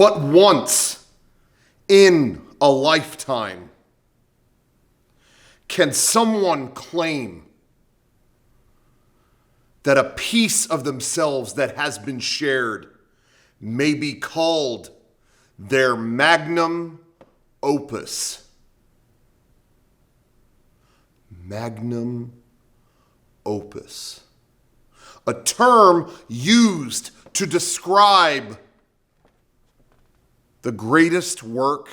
But once in a lifetime, can someone claim that a piece of themselves that has been shared may be called their magnum opus? Magnum opus. A term used to describe the greatest work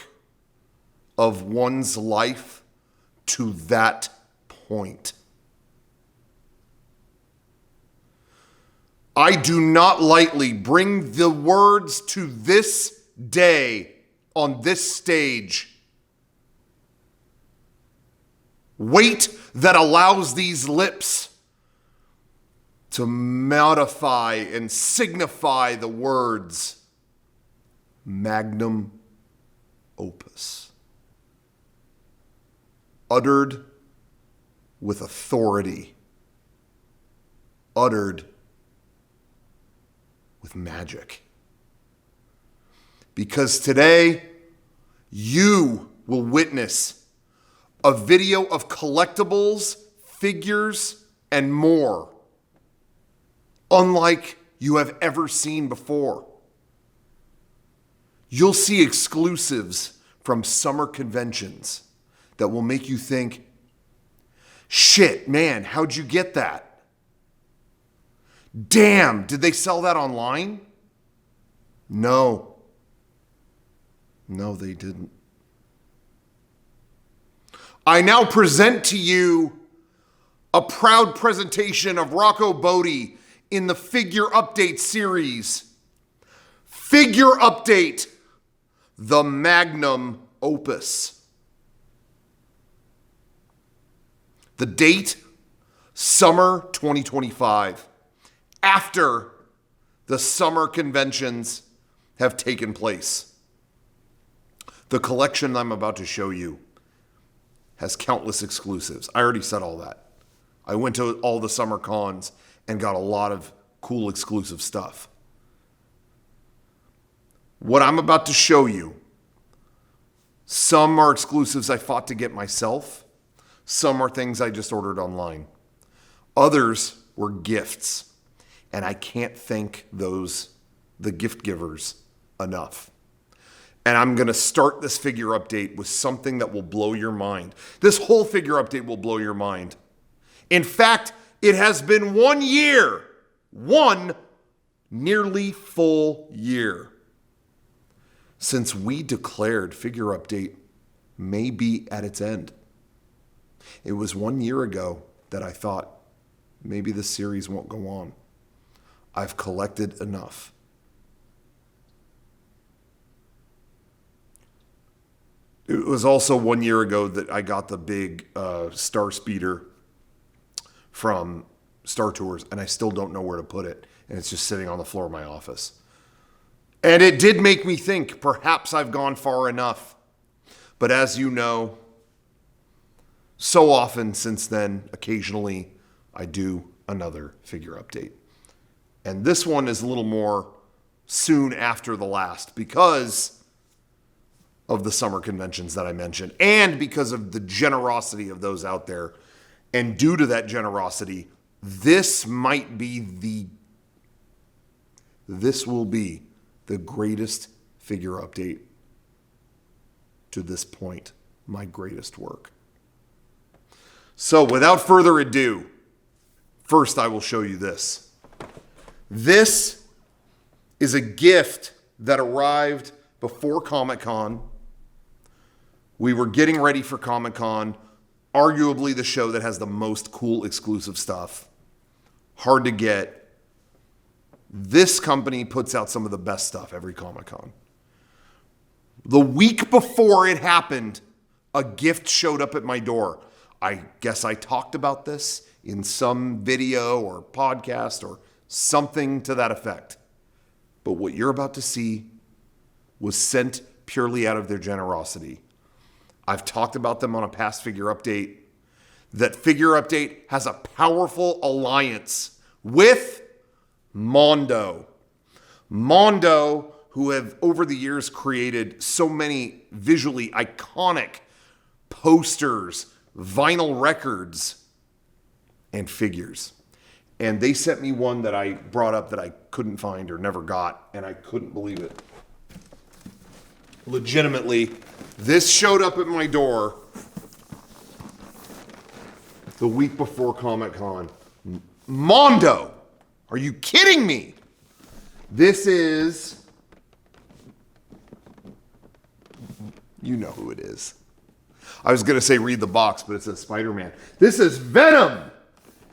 of one's life to that point. I do not lightly bring the words to this day on this stage. Weight that allows these lips to modify and signify the words magnum opus. Uttered with authority. Uttered with magic. Because today, you will witness a video of collectibles, figures, and more, unlike you have ever seen before. You'll see exclusives from summer conventions that will make you think, shit, man, how'd you get that? Damn, did they sell that online? No. No, they didn't. I now present to you a proud presentation of Rocco Botte in the Figure Update series. Figure Update, the Magnum Opus. The date, summer 2025, after the summer conventions have taken place. The collection I'm about to show you has countless exclusives. I already said all that. I went to all the summer cons and got a lot of cool exclusive stuff. What I'm about to show you, some are exclusives I fought to get myself. Some are things I just ordered online. Others were gifts, and I can't thank the gift givers, enough. And I'm going to start this figure update with something that will blow your mind. This whole figure update will blow your mind. In fact, it has been 1 year, one nearly full year, since we declared figure update may be at its end. It was 1 year ago that I thought maybe this series won't go on. I've collected enough. It was also 1 year ago that I got the big Star Speeder from Star Tours, and I still don't know where to put it. And it's just sitting on the floor of my office. And it did make me think, perhaps I've gone far enough. But as you know, so often since then, occasionally, I do another figure update. And this one is a little more soon after the last because of the summer conventions that I mentioned, and because of the generosity of those out there. And due to that generosity, this will be the greatest figure update to this point, my greatest work. So without further ado, first I will show you this. This is a gift that arrived before Comic-Con. We were getting ready for Comic-Con, arguably the show that has the most cool exclusive stuff. Hard to get. This company puts out some of the best stuff every Comic-Con. The week before it happened, a gift showed up at my door. I guess I talked about this in some video or podcast or something to that effect. But what you're about to see was sent purely out of their generosity. I've talked about them on a past figure update. That figure update has a powerful alliance with Mondo. Mondo, who have over the years created so many visually iconic posters, vinyl records, and figures. And they sent me one that I brought up that I couldn't find or never got, and I couldn't believe it. Legitimately, this showed up at my door the week before Comic-Con. Mondo! Are you kidding me? This is... You know who it is. I was going to say read the box, but it says Spider-Man. This is Venom!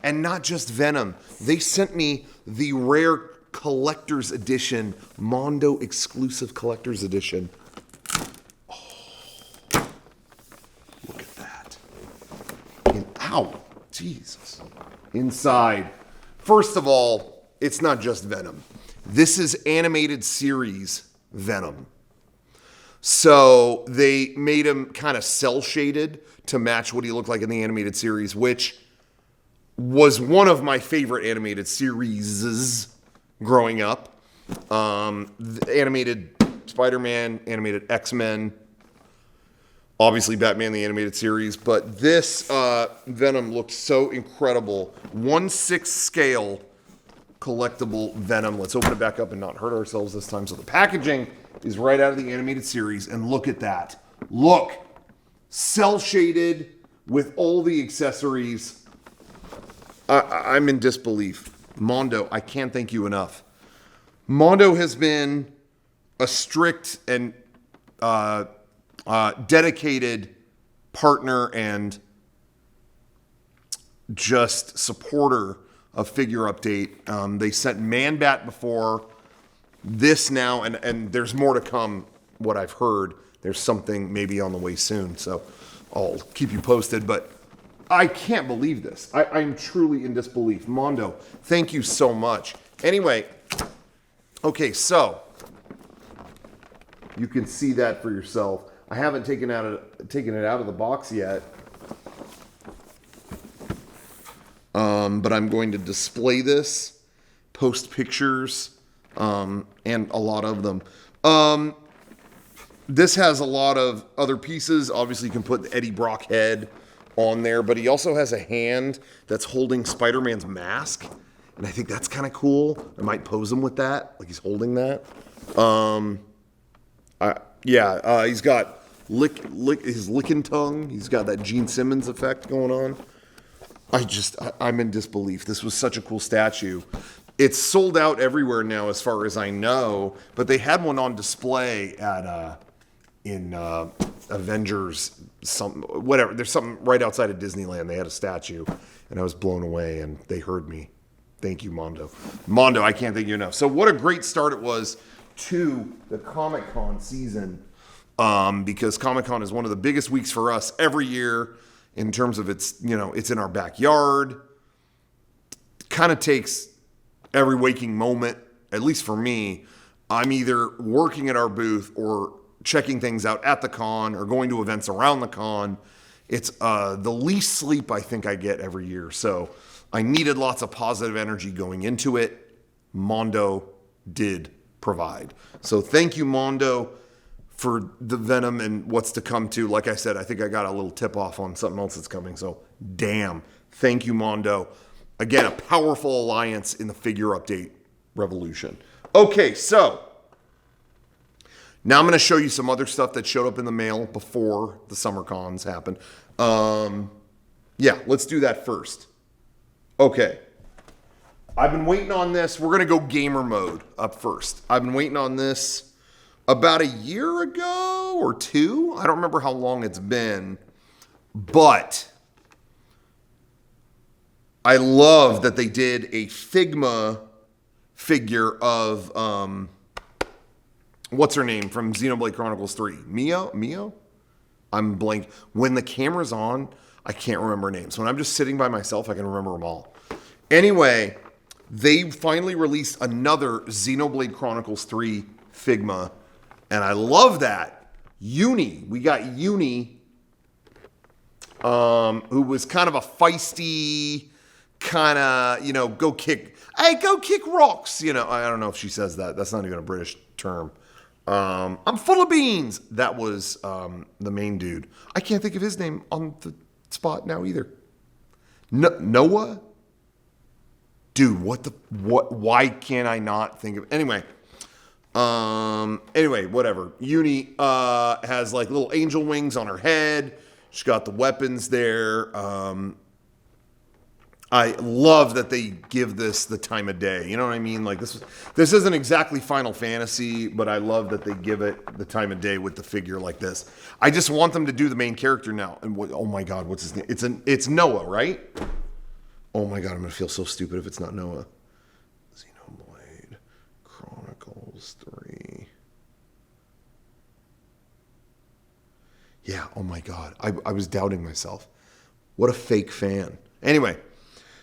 And not just Venom. They sent me the rare collector's edition, Mondo exclusive collector's edition. Oh, look at that. Ow, Jesus. Inside. First of all, it's not just Venom. This is animated series Venom. So they made him kind of cel-shaded to match what he looked like in the animated series, which was one of my favorite animated series growing up. The animated Spider-Man, animated X-Men, obviously Batman the animated series, but this Venom looked so incredible. 1/6 scale collectible Venom. Let's open it back up and not hurt ourselves this time. So the packaging is right out of the animated series, and look at that. Look, cel-shaded with all the accessories. I'm in disbelief. Mondo, I can't thank you enough. Mondo has been a strict and dedicated partner and just supporter of Figure Update. They sent Man-Bat before, this now, and there's more to come, what I've heard. There's something maybe on the way soon, so I'll keep you posted, but I can't believe this. I'm truly in disbelief. Mondo, thank you so much. Anyway, okay, so you can see that for yourself. I haven't taken it out of the box yet, but I'm going to display this, post pictures, and a lot of them. This has a lot of other pieces. Obviously, you can put the Eddie Brock head on there, but he also has a hand that's holding Spider-Man's mask, and I think that's kind of cool. I might pose him with that, like he's holding that. He's got his licking tongue. He's got that Gene Simmons effect going on. I'm in disbelief. This was such a cool statue. It's sold out everywhere now, as far as I know, but they had one on display at in Avengers, whatever. There's something right outside of Disneyland. They had a statue, and I was blown away, and they heard me. Thank you, Mondo. Mondo, I can't thank you enough. So what a great start it was to the Comic-Con season, because Comic-Con is one of the biggest weeks for us every year in terms of it's in our backyard. Kind of takes every waking moment, at least for me. I'm either working at our booth or checking things out at the con or going to events around the con. It's the least sleep I think I get every year. So I needed lots of positive energy going into it. Mondo did provide. So thank you, Mondo, for the Venom and what's to come too. Like I said, I think I got a little tip off on something else that's coming. So damn. Thank you, Mondo. Again, a powerful alliance in the Figure Update revolution. Okay, so now I'm going to show you some other stuff that showed up in the mail before the summer cons happened. Let's do that first. Okay. I've been waiting on this. We're going to go gamer mode up first. I've been waiting on this about a year ago or two. I don't remember how long it's been, but I love that they did a Figma figure of, what's her name from Xenoblade Chronicles 3? Mio? I'm blank. When the camera's on, I can't remember names. When I'm just sitting by myself, I can remember them all. Anyway, they finally released another Xenoblade Chronicles 3 Figma, and I love that. We got Uni, who was kind of a feisty, kind of, go kick rocks. I don't know if she says that. That's not even a British term. I'm full of beans. That was the main dude. I can't think of his name on the spot now either. Noah? Dude, why can't I not think of anyway, whatever. Uni has like little angel wings on her head. She's got the weapons there. I love that they give this the time of day. You know what I mean? Like this isn't exactly Final Fantasy, but I love that they give it the time of day with the figure like this. I just want them to do the main character now. And oh my God, what's his name? It's Noah, right? Oh my God, I'm gonna feel so stupid if it's not Noah. Xenoblade Chronicles 3. Yeah, oh my God. I was doubting myself. What a fake fan. Anyway,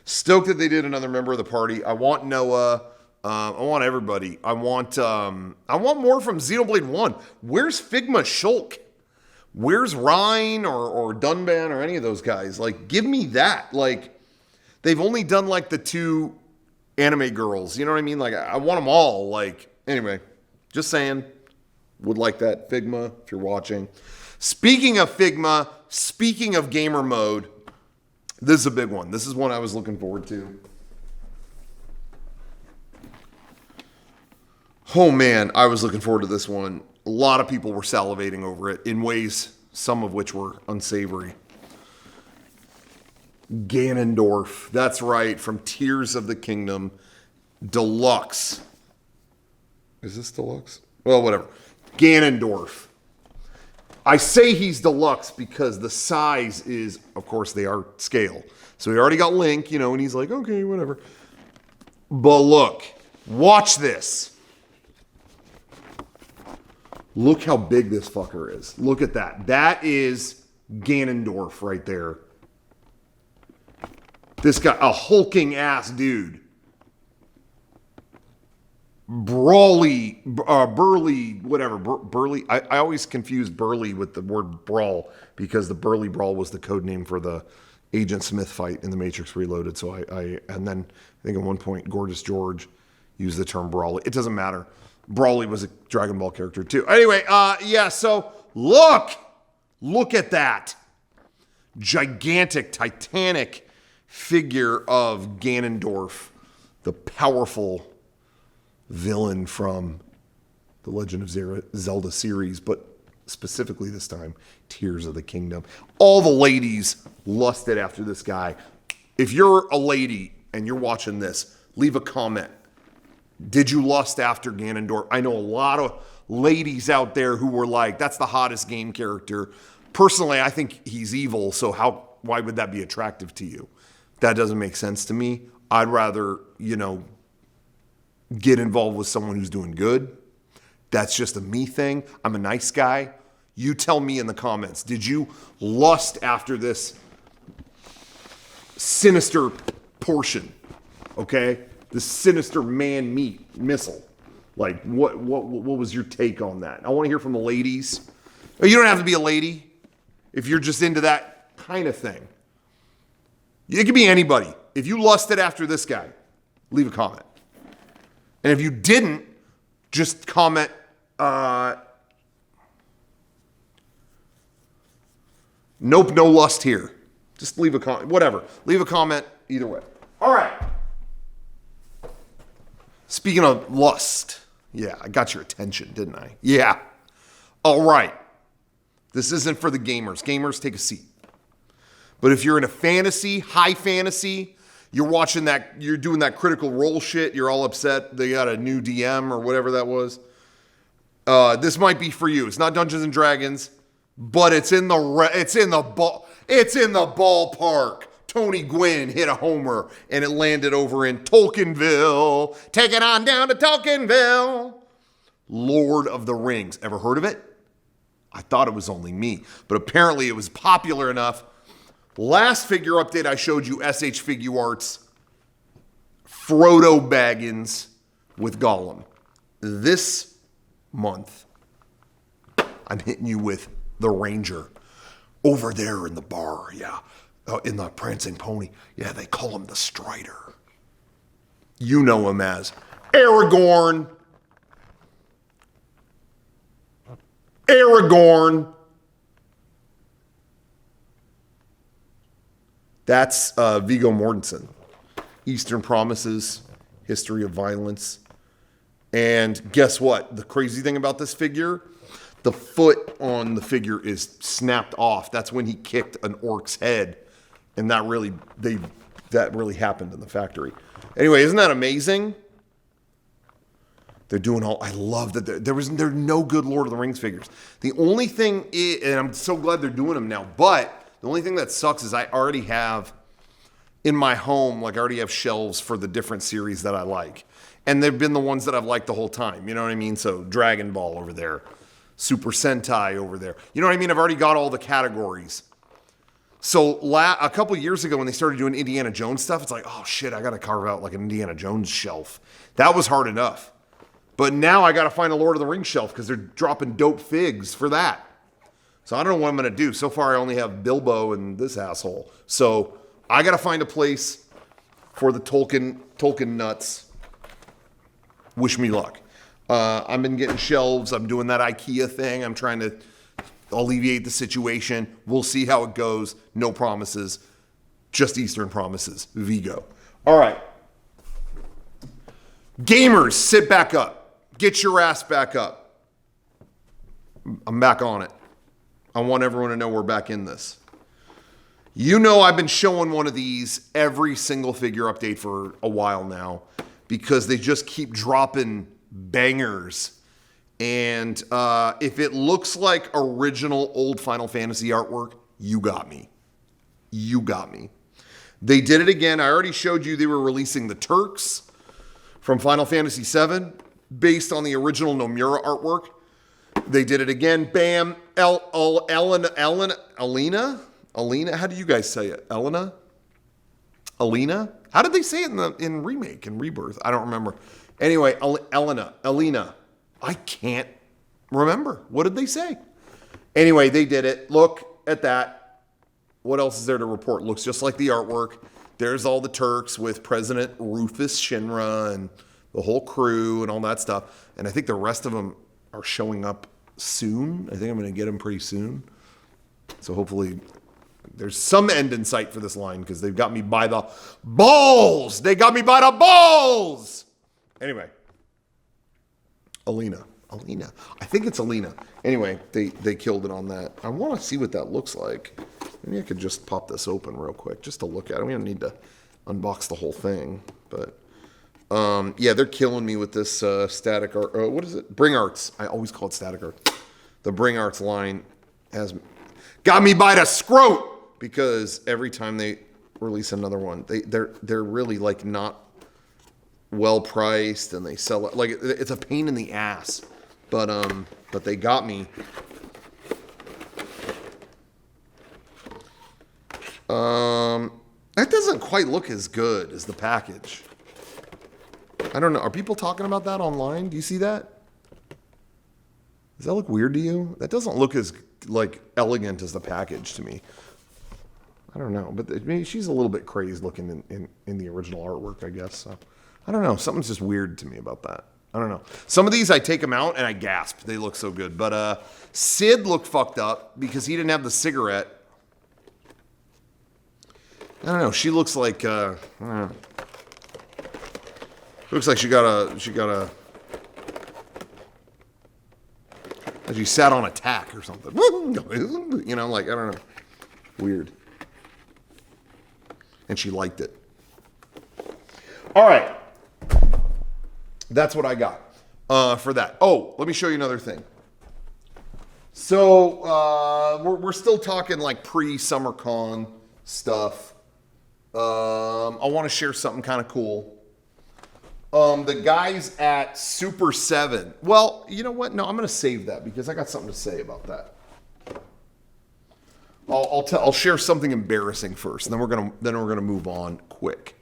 stoked that they did another member of the party. I want Noah. I want everybody. I want more from Xenoblade 1. Where's Figma Shulk? Where's Rhine or Dunban or any of those guys? Like, give me that. Like, they've only done like the 2 anime girls. You know what I mean? Like, I want them all. Like, anyway, just saying. Would like that, Figma, if you're watching. Speaking of Figma, speaking of gamer mode, this is a big one. This is one I was looking forward to. Oh man, I was looking forward to this one. A lot of people were salivating over it in ways, some of which were unsavory. Ganondorf, that's right, from Tears of the Kingdom, Deluxe. Is this Deluxe? Well, whatever. Ganondorf. I say he's deluxe because the size is, of course, they are scale. So he already got Link, you know, and he's like, okay, whatever. But look, watch this. Look how big this fucker is. Look at that. That is Ganondorf right there. This guy, a hulking ass dude. Burly, whatever, Burly. I always confuse Burly with the word brawl because the Burly Brawl was the code name for the Agent Smith fight in the Matrix Reloaded. So and then I think at one point Gorgeous George used the term Brawly. It doesn't matter. Brawly was a Dragon Ball character too. Anyway, yeah. So look at that gigantic, titanic figure of Ganondorf, the powerful villain from the Legend of Zelda series, but specifically this time, Tears of the Kingdom. All the ladies lusted after this guy. If you're a lady and you're watching this, leave a comment. Did you lust after Ganondorf? I know a lot of ladies out there who were like, that's the hottest game character. Personally, I think he's evil, so why would that be attractive to you? That doesn't make sense to me. I'd rather, get involved with someone who's doing good. That's just a me thing. I'm a nice guy. You tell me in the comments, did you lust after this sinister portion? Okay? This sinister man-meat missile. Like, what was your take on that? I want to hear from the ladies. You don't have to be a lady if you're just into that kind of thing. It could be anybody. If you lusted after this guy, leave a comment. And if you didn't, just comment, nope, no lust here. Just leave a comment, whatever. Leave a comment either way. All right. Speaking of lust, yeah, I got your attention, didn't I? Yeah. All right. This isn't for the gamers. Gamers, take a seat. But if you're in a fantasy, high fantasy, you're watching that, you're doing that Critical Role shit, you're all upset they got a new DM or whatever that was. This might be for you. It's not Dungeons and Dragons, but it's in the ballpark. Tony Gwynn hit a homer and it landed over in Tolkienville. Take it on down to Tolkienville. Lord of the Rings. Ever heard of it? I thought it was only me, but apparently it was popular enough. Last figure update I showed you, SH Figuarts, Frodo Baggins with Gollum. This month, I'm hitting you with the Ranger. Over there in the bar, yeah. In the Prancing Pony. Yeah, they call him the Strider. You know him as Aragorn. Aragorn. That's Viggo Mortensen. Eastern Promises, History of Violence. And guess what? The crazy thing about this figure, the foot on the figure is snapped off. That's when he kicked an orc's head. And that really happened in the factory. Anyway, isn't that amazing? They're doing all, I love that there are no good Lord of the Rings figures. The only thing is, and I'm so glad they're doing them now, but the only thing that sucks is I already have in my home, like I already have shelves for the different series that I like. And they've been the ones that I've liked the whole time. You know what I mean? So Dragon Ball over there, Super Sentai over there. You know what I mean? I've already got all the categories. So a couple years ago when they started doing Indiana Jones stuff, it's like, oh shit, I got to carve out like an Indiana Jones shelf. That was hard enough. But now I got to find a Lord of the Rings shelf because they're dropping dope figs for that. So I don't know what I'm going to do. So far, I only have Bilbo and this asshole. So I got to find a place for the Tolkien nuts. Wish me luck. I've been getting shelves. I'm doing that IKEA thing. I'm trying to alleviate the situation. We'll see how it goes. No promises. Just Eastern Promises. Vigo. All right. Gamers, sit back up. Get your ass back up. I'm back on it. I want everyone to know we're back in this. You know I've been showing one of these every single figure update for a while now because they just keep dropping bangers. And if it looks like original old Final Fantasy artwork, you got me. You got me. They did it again. I already showed you they were releasing the Turks from Final Fantasy VII based on the original Nomura artwork. They did it again. Bam. Alina? How do you guys say it? Alina? How did they say it in Remake and Rebirth? I don't remember. Anyway, Alina. I can't remember. What did they say? Anyway, they did it. Look at that. What else is there to report? Looks just like the artwork. There's all the Turks with President Rufus Shinra and the whole crew and all that stuff. And I think the rest of them are showing up soon. I think I'm going to get them pretty soon. So hopefully there's some end in sight for this line because they've got me by the balls. They got me by the balls. Anyway, Alina. I think it's Alina. Anyway, they killed it on that. I want to see what that looks like. Maybe I could just pop this open real quick just to look at it. We don't need to unbox the whole thing. But, yeah, they're killing me with this static art. What is it? Bring Arts. I always call it static art. The Bring Arts line has got me by the scrote because every time they release another one, they're really like not well priced and they sell it like it's a pain in the ass. But they got me. That doesn't quite look as good as the package. I don't know. Are people talking about that online? Do you see that? Does that look weird to you? That doesn't look as like elegant as the package to me. I don't know, but maybe she's a little bit crazed looking in the original artwork, I guess. So I don't know. Something's just weird to me about that. I don't know. Some of these I take them out and I gasp. They look so good. But Sid looked fucked up because he didn't have the cigarette. I don't know. She looks like I don't know. Looks like she sat on a tack or something. You know, like I don't know. Weird. And she liked it. All right. That's what I got for that. Oh, let me show you another thing. So we're still talking like pre-Summer Con stuff. I want to share something kind of cool. The guys at Super 7. Well, you know what? No, I'm going to save that because I got something to say about that. I'll share something embarrassing first, and then we're gonna move on quick.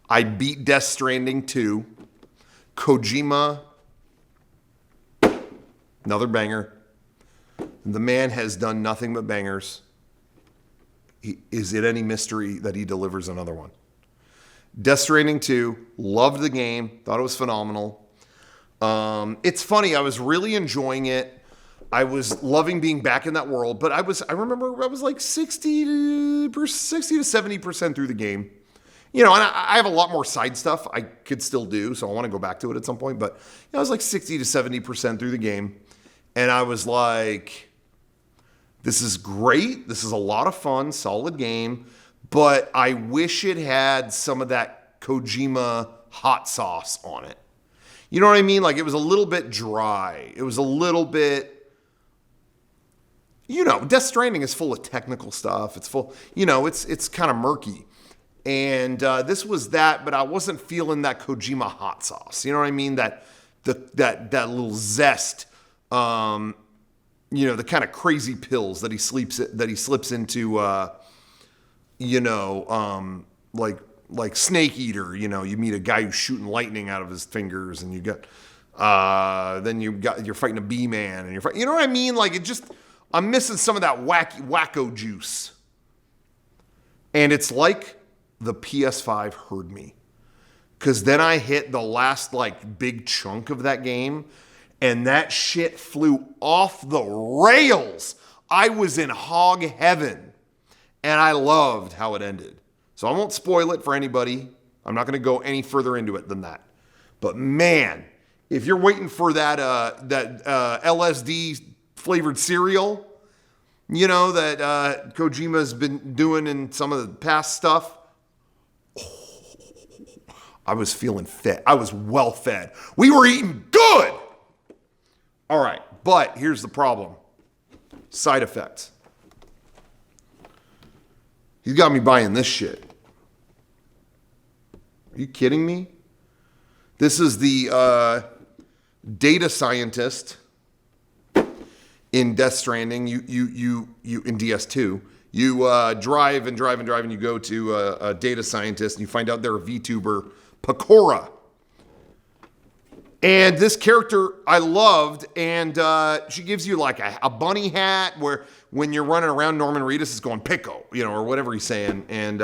I beat Death Stranding 2. Kojima, another banger. The man has done nothing but bangers. Is it any mystery that he delivers another one? Death Stranding 2, loved the game, thought it was phenomenal. It's funny, I was really enjoying it. I was loving being back in that world, but I remember I was like 60 to 70% through the game. You know, and I have a lot more side stuff I could still do, so I want to go back to it at some point. But I was like 60 to 70% through the game. And I was like, this is great. This is a lot of fun, solid game. But I wish it had some of that Kojima hot sauce on it. You know what I mean? Like, it was a little bit dry. It was a little bit, you know, Death Stranding is full of technical stuff. It's full, you know, it's kind of murky. And this was that, but I wasn't feeling that Kojima hot sauce. You know what I mean? That little zest, you know, the kind of crazy pills that he slips into, you know, like Snake Eater. You know, you meet a guy who's shooting lightning out of his fingers, and you got, you're fighting a bee man, and you know what I mean? Like, I'm missing some of that wacko juice, and it's like the PS5 heard me, because then I hit the last like big chunk of that game, and that shit flew off the rails. I was in hog heaven, and I loved how it ended. So I won't spoil it for anybody. I'm not going to go any further into it than that. But man, if you're waiting for that LSD flavored cereal, you know, that Kojima's been doing in some of the past stuff, I was feeling fed. I was well fed. We were eating good. All right, but here's the problem. Side effects. He's got me buying this shit. Are you kidding me? This is the data scientist in Death Stranding. You in DS2. You drive and you go to a data scientist, and you find out they're a VTuber, Piccolo. And this character I loved, and she gives you like a bunny hat where when you're running around, Norman Reedus is going Piccolo, you know, or whatever he's saying, and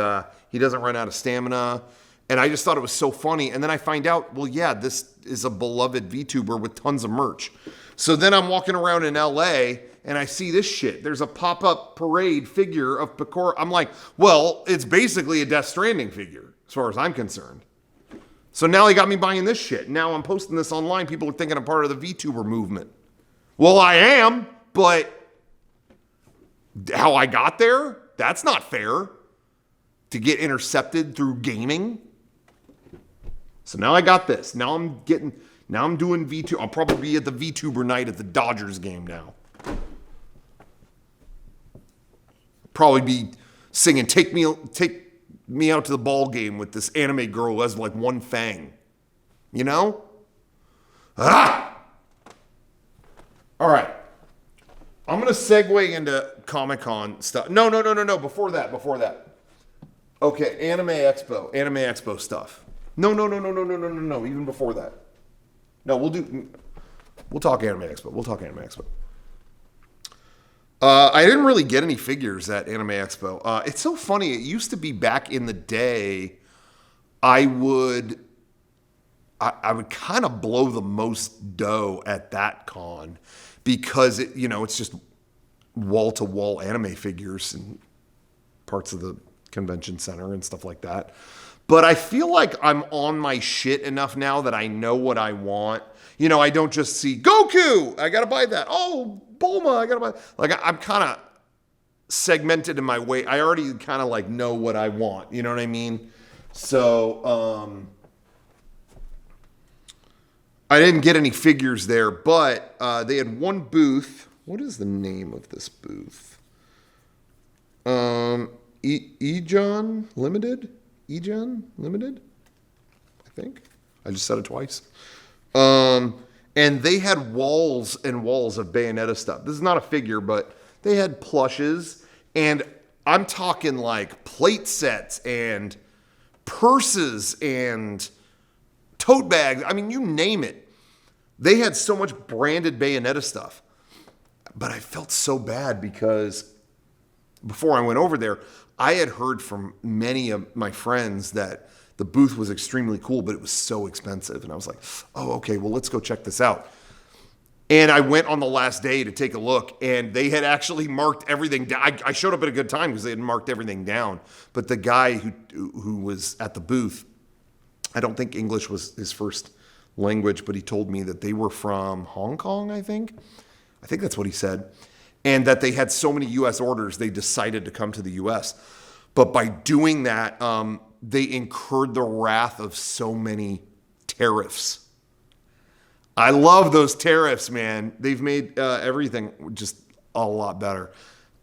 he doesn't run out of stamina. And I just thought it was so funny. And then I find out, well, yeah, this is a beloved VTuber with tons of merch. So then I'm walking around in LA, and I see this shit. There's a pop-up parade figure of Piccolo. I'm like, well, it's basically a Death Stranding figure, as far as I'm concerned. So now he got me buying this shit. Now I'm posting this online. People are thinking I'm part of the VTuber movement. Well, I am, but how I got there, that's not fair. To get intercepted through gaming. So now I got this. Now I'm doing VTuber. I'll probably be at the VTuber night at the Dodgers game now. Probably be singing Take Me Out to the Ball Game with this anime girl who has like one fang. You know? Ah! All right. I'm going to segue into Comic-Con stuff. No. Before that. Okay, Anime Expo stuff. No. Even before that. No, we'll talk Anime Expo. I didn't really get any figures at Anime Expo. It's so funny. It used to be back in the day, I would kind of blow the most dough at that con because it's just wall-to-wall anime figures and parts of the convention center and stuff like that. But I feel like I'm on my shit enough now that I know what I want. You know, I don't just see Goku, I got to buy that. Oh, Bulma, I got to buy. Like, I'm kind of segmented in my way. I already kind of like know what I want. You know what I mean? So, I didn't get any figures there, but they had one booth. What is the name of this booth? Ejon Limited, I think. I just said it twice. And they had walls and walls of Bayonetta stuff. This is not a figure, but they had plushes, and I'm talking like plate sets and purses and tote bags. I mean, you name it. They had so much branded Bayonetta stuff. But I felt so bad because before I went over there, I had heard from many of my friends that the booth was extremely cool, but it was so expensive. And I was like, oh, okay, well, let's go check this out. And I went on the last day to take a look, and they had actually marked everything down. I showed up at a good time because they had marked everything down. But the guy who was at the booth, I don't think English was his first language, but he told me that they were from Hong Kong, I think. I think that's what he said. And that they had so many U.S. orders, they decided to come to the U.S. But by doing that, they incurred the wrath of so many tariffs. I love those tariffs, man. They've made everything just a lot better.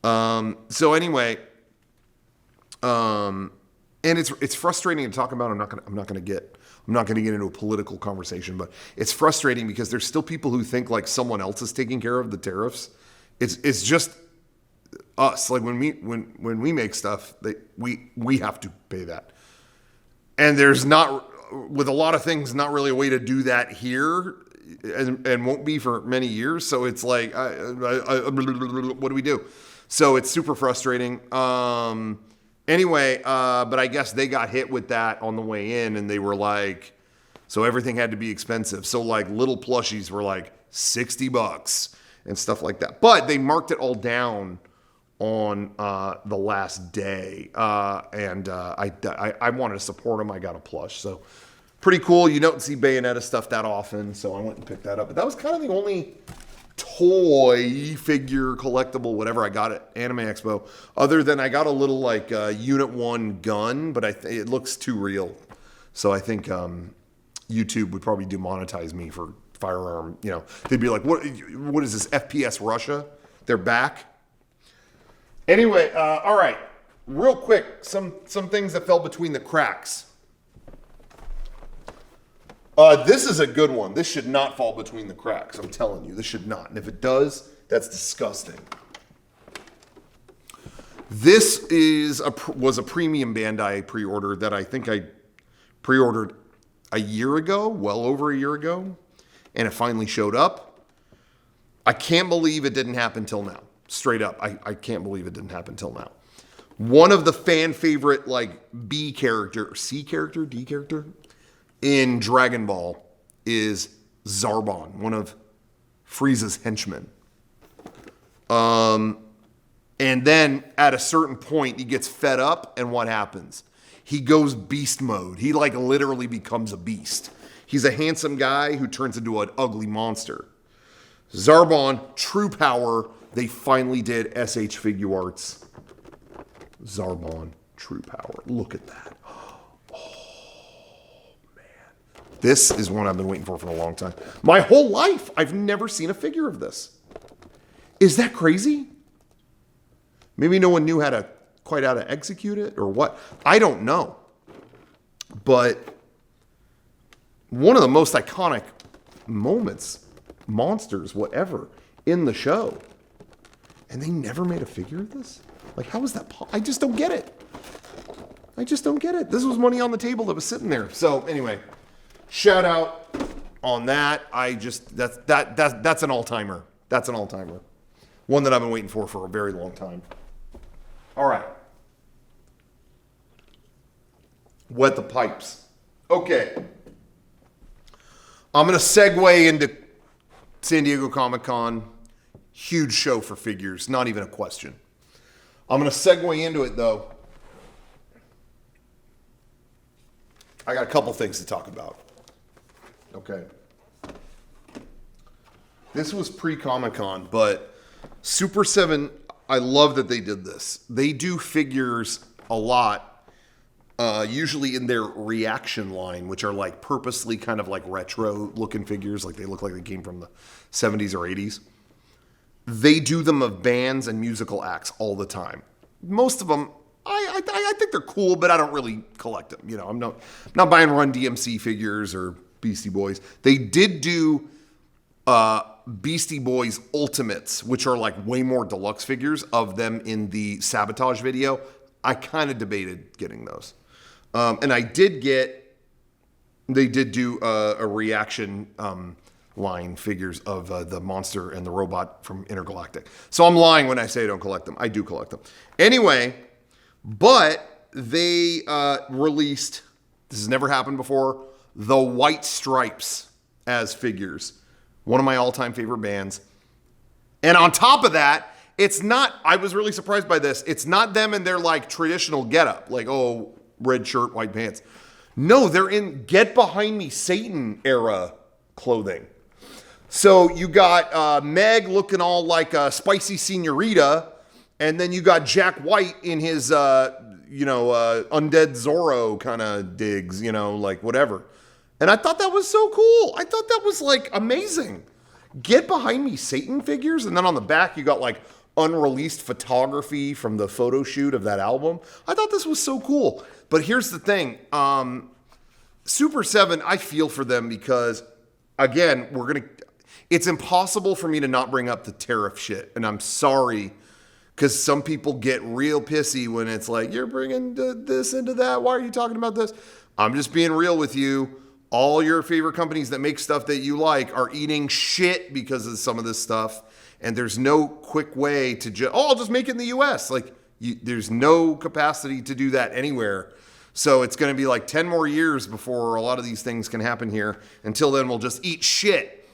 So anyway, and it's frustrating to talk about. I'm not gonna get into a political conversation, but it's frustrating because there's still people who think like someone else is taking care of the tariffs. It's just us. Like when we make stuff, we have to pay that, and there's not, with a lot of things, not really a way to do that here. And won't be for many years. So it's like, what do we do? So it's super frustrating. Anyway, but I guess they got hit with that on the way in, and they were like, so everything had to be expensive. So like little plushies were like $60 and stuff like that. But they marked it all down on the last day. And I wanted to support them. I got a plush. So pretty cool. You don't see Bayonetta stuff that often, so I went and picked that up. But that was kind of the only toy, figure, collectible, whatever I got at Anime Expo. Other than I got a little like Unit 1 gun, but it looks too real. So I think YouTube would probably demonetize me for firearm. You know, they'd be like, "What is this, FPS Russia? They're back." Anyway, all right, real quick, some things that fell between the cracks. This is a good one. This should not fall between the cracks. I'm telling you, this should not. And if it does, that's disgusting. This was a premium Bandai pre-order that I think I pre-ordered a year ago, well over a year ago, and it finally showed up. I can't believe it didn't happen till now. Straight up, I can't believe it didn't happen till now. One of the fan favorite like B character, C character, D character in Dragon Ball is Zarbon, one of Frieza's henchmen. And then at a certain point, he gets fed up, and what happens? He goes beast mode. He like literally becomes a beast. He's a handsome guy who turns into an ugly monster. Zarbon, true power. They finally did SH Figuarts. Zarbon, true power. Look at that. This is one I've been waiting for a long time. My whole life, I've never seen a figure of this. Is that crazy? Maybe no one knew quite how to execute it or what. I don't know. But one of the most iconic moments, monsters, whatever, in the show. And they never made a figure of this? Like, how is that possible? I just don't get it. This was money on the table that was sitting there. So anyway, shout out on that. That's an all-timer. That's an all-timer. One that I've been waiting for a very long time. All right. Wet the pipes. Okay. I'm going to segue into San Diego Comic-Con. Huge show for figures. Not even a question. I'm going to segue into it, though. I got a couple things to talk about. Okay. This was pre-Comic-Con, but Super 7, I love that they did this. They do figures a lot, usually in their reaction line, which are like purposely kind of like retro-looking figures, like they look like they came from the 70s or 80s. They do them of bands and musical acts all the time. Most of them, I think they're cool, but I don't really collect them. You know, I'm not buying Run DMC figures or Beastie Boys. They did do Beastie Boys Ultimates, which are like way more deluxe figures of them in the Sabotage video. I kind of debated getting those. And they did do a reaction line figures of the monster and the robot from Intergalactic. So I'm lying when I say I don't collect them. I do collect them. Anyway, but they released, this has never happened before, the White Stripes as figures, One of my all-time favorite bands. And on top of that, it's not, I was really surprised by this. It's not them in their like traditional getup, like, oh, red shirt, white pants. No, they're in Get Behind Me Satan era clothing. So you got Meg looking all like a spicy senorita, and then you got Jack White in his, undead Zorro kind of digs, like whatever. And I thought that was so cool. I thought that was like amazing. Get Behind Me Satan figures, and then on the back you got like unreleased photography from the photo shoot of that album. I thought this was so cool. But here's the thing. Super 7, I feel for them because, again, it's impossible for me to not bring up the tariff shit. And I'm sorry, because some people get real pissy when it's like, you're bringing this into that. Why are you talking about this? I'm just being real with you. All your favorite companies that make stuff that you like are eating shit because of some of this stuff. And there's no quick way to I'll just make it in the U.S. There's no capacity to do that anywhere. So it's going to be like 10 more years before a lot of these things can happen here. Until then, we'll just eat shit.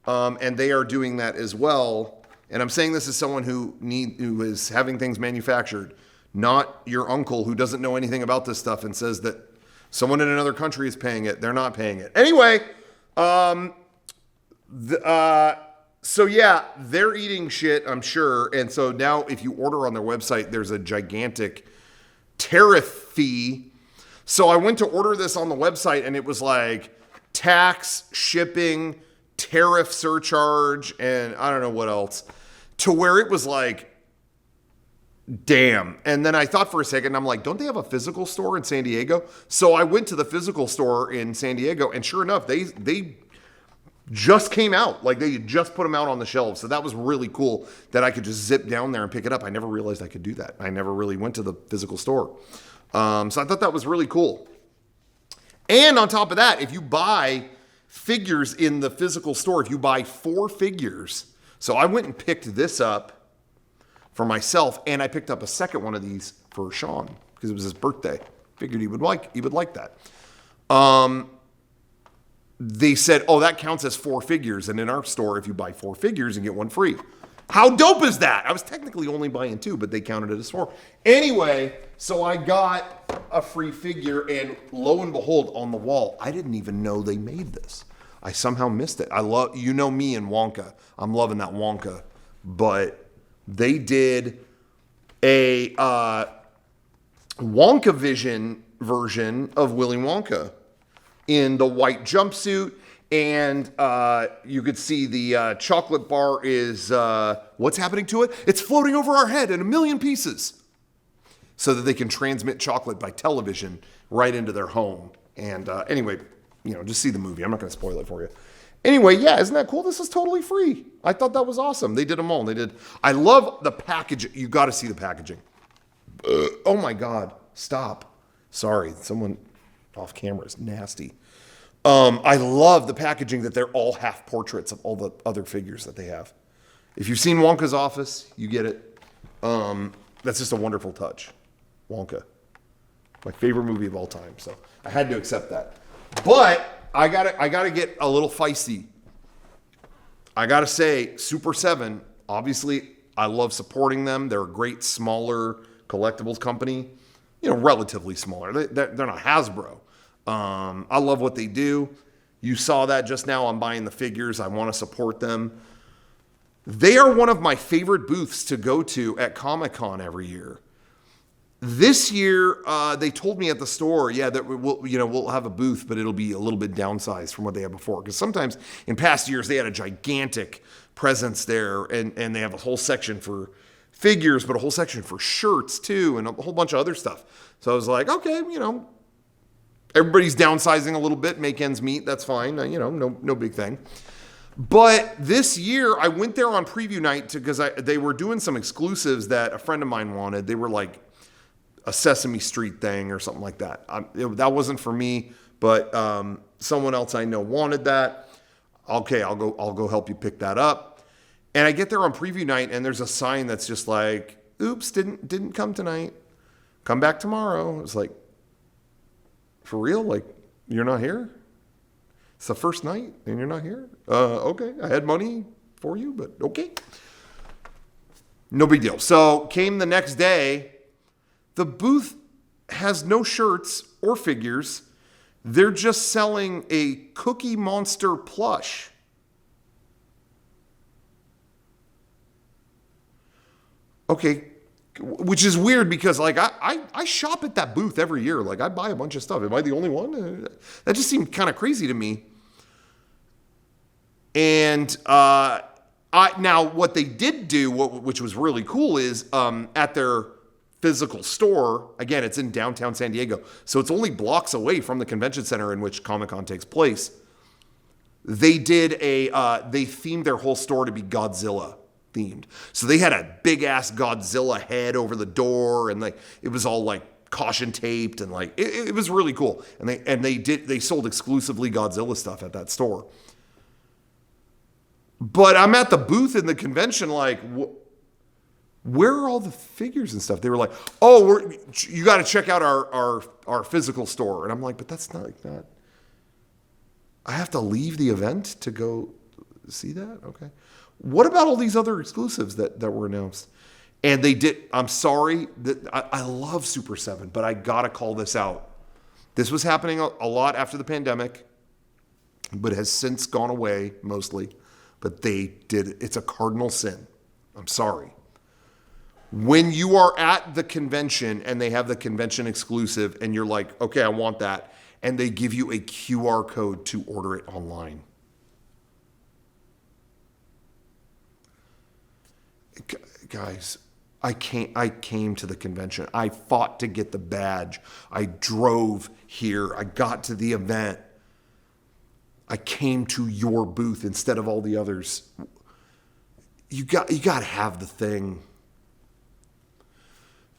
And they are doing that as well. And I'm saying this as someone who is having things manufactured, not your uncle who doesn't know anything about this stuff and says that someone in another country is paying it. They're not paying it. Anyway, so yeah, they're eating shit, I'm sure. And so now if you order on their website, there's a gigantic tariff fee. So I went to order this on the website and it was like tax, shipping, tariff surcharge, and I don't know what else, to where it was like, damn. And then I thought for a second, I'm like, don't they have a physical store in San Diego? So I went to the physical store in San Diego, and sure enough, they just came out. Like they just put them out on the shelves. So that was really cool that I could just zip down there and pick it up. I never realized I could do that. I never really went to the physical store. So I thought that was really cool. And on top of that, if you buy figures in the physical store, if you buy 4 figures, so I went and picked this up for myself, and I picked up a second one of these for Sean because it was his birthday. Figured he would like that. They said, oh, that counts as 4 figures, and in our store, if you buy 4 figures, you get 1 free. How dope is that? I was technically only buying 2, but they counted it as 4. Anyway, so I got a free figure, and lo and behold, on the wall, I didn't even know they made this. I somehow missed it. You know me and Wonka. I'm loving that Wonka. But they did a Wonka Vision version of Willy Wonka in the white jumpsuit. And you could see the chocolate bar is, what's happening to it? It's floating over our head in a million pieces so that they can transmit chocolate by television right into their home. And anyway, just see the movie. I'm not going to spoil it for you. Anyway, yeah, isn't that cool? This is totally free. I thought that was awesome. They did them all. I love the package. You got to see the packaging. Oh my God. Stop. Sorry. Someone off camera is nasty. I love the packaging that they're all half portraits of all the other figures that they have. If you've seen Wonka's Office, you get it. That's just a wonderful touch. Wonka. My favorite movie of all time. So I had to accept that. But I gotta get a little feisty. I gotta say, Super 7, obviously, I love supporting them. They're a great, smaller collectibles company. Relatively smaller. They're not Hasbro. I love what they do. You saw that just now. I'm buying the figures. I want to support them. They are one of my favorite booths to go to at Comic-Con every year. This year, they told me at the store, that we'll have a booth, but it'll be a little bit downsized from what they had before. Because sometimes in past years, they had a gigantic presence there, and they have a whole section for figures, but a whole section for shirts too, and a whole bunch of other stuff. So I was like, okay, everybody's downsizing a little bit, make ends meet. That's fine. No big thing. But this year, I went there on preview night because they were doing some exclusives that a friend of mine wanted. They were like a Sesame Street thing or something like that. That wasn't for me, but someone else I know wanted that. Okay, I'll go help you pick that up. And I get there on preview night, and there's a sign that's just like, "Oops, didn't come tonight. Come back tomorrow." It's like, for real? Like, you're not here? It's the first night and you're not here? Okay. I had money for you, but okay. No big deal. So came the next day. The booth has no shirts or figures. They're just selling a Cookie Monster plush. Okay. Which is weird because like I shop at that booth every year. Like I buy a bunch of stuff. Am I the only one? That just seemed kind of crazy to me. And now what they did do, which was really cool, is at their physical store, again, it's in downtown San Diego, so it's only blocks away from the convention center in which Comic-Con takes place. They did they themed their whole store to be Godzilla themed. So they had a big ass Godzilla head over the door, and like it was all like caution taped, and like it was really cool. And they sold exclusively Godzilla stuff at that store. But I'm at the booth in the convention, like, where are all the figures and stuff? They were like, oh, you got to check out our physical store. And I'm like, but that's not like that. I have to leave the event to go see that? Okay. What about all these other exclusives that were announced? And they did. I'm sorry. I love Super 7, but I got to call this out. This was happening a lot after the pandemic, but has since gone away mostly. But they did. It's a cardinal sin. I'm sorry. When you are at the convention and they have the convention exclusive and you're like, okay, I want that, and they give you a QR code to order it online. Guys, I came to the convention. I fought to get the badge. I drove here. I got to the event. I came to your booth instead of all the others. You got to have the thing.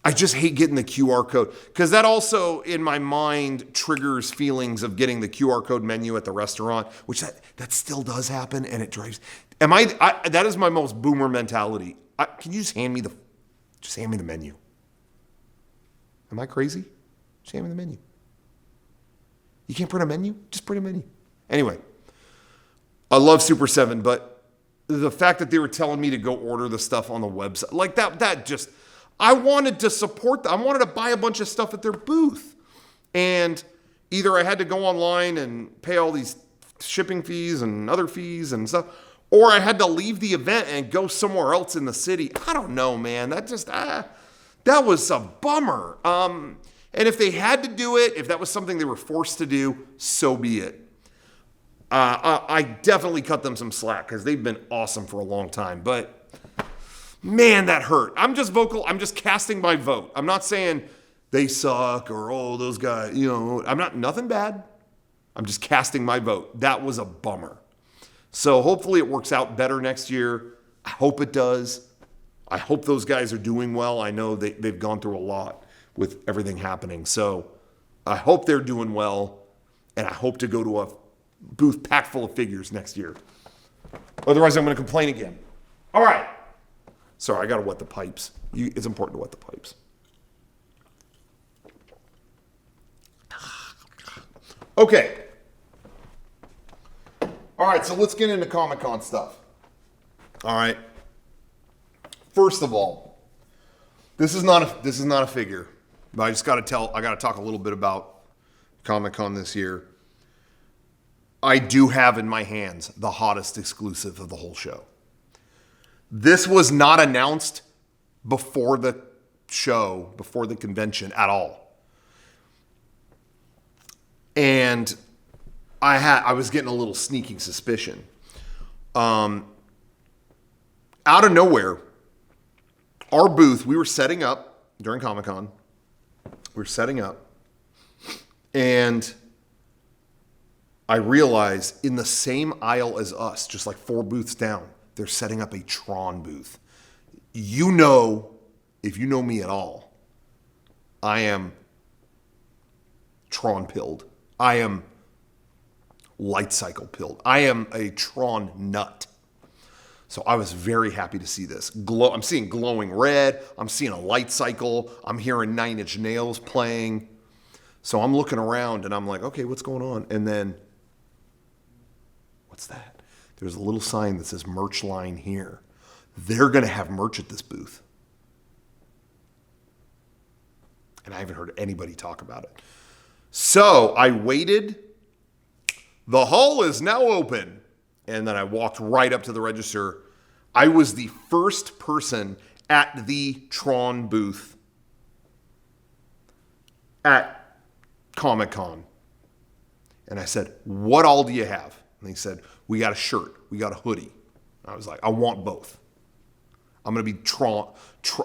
I just hate getting the QR code because that also in my mind triggers feelings of getting the QR code menu at the restaurant, which that still does happen, and it drives. That is my most boomer mentality. Can you just hand me the menu? Am I crazy? Just hand me the menu. You can't print a menu? Just print a menu. Anyway, I love Super 7, but the fact that they were telling me to go order the stuff on the website, like that just, I wanted to support them. I wanted to buy a bunch of stuff at their booth. And either I had to go online and pay all these shipping fees and other fees and stuff, or I had to leave the event and go somewhere else in the city. I don't know, man. That just, that was a bummer. And if they had to do it, if that was something they were forced to do, so be it. I definitely cut them some slack because they've been awesome for a long time. But man, that hurt. I'm just vocal. I'm just casting my vote. I'm not saying they suck or, oh, those guys, I'm not, nothing bad. I'm just casting my vote. That was a bummer. So hopefully it works out better next year. I hope it does. I hope those guys are doing well. I know they've gone through a lot with everything happening. So I hope they're doing well. And I hope to go to a booth packed full of figures next year. Otherwise, I'm going to complain again. All right. Sorry, I got to wet the pipes. It's important to wet the pipes. Okay. All right, so let's get into Comic-Con stuff. All right. First of all, this is not a figure, but I got to talk a little bit about Comic-Con this year. I do have in my hands the hottest exclusive of the whole show. This was not announced before the show, before the convention at all. And I was getting a little sneaking suspicion. Out of nowhere, our booth, we were setting up during Comic-Con. We were setting up. And I realized in the same aisle as us, just like 4 booths down, they're setting up a Tron booth. If you know me at all, I am Tron pilled. I am light cycle pilled. I am a Tron nut. So I was very happy to see this. I'm seeing glowing red. I'm seeing a light cycle. I'm hearing Nine Inch Nails playing. So I'm looking around and I'm like, okay, what's going on? And then what's that? There's a little sign that says merch line here. They're going to have merch at this booth. And I haven't heard anybody talk about it. So I waited. The hall is now open. And then I walked right up to the register. I was the first person at the Tron booth at Comic-Con. And I said, what all do you have? And he said, we got a shirt. We got a hoodie. I was like, I want both. I'm going to be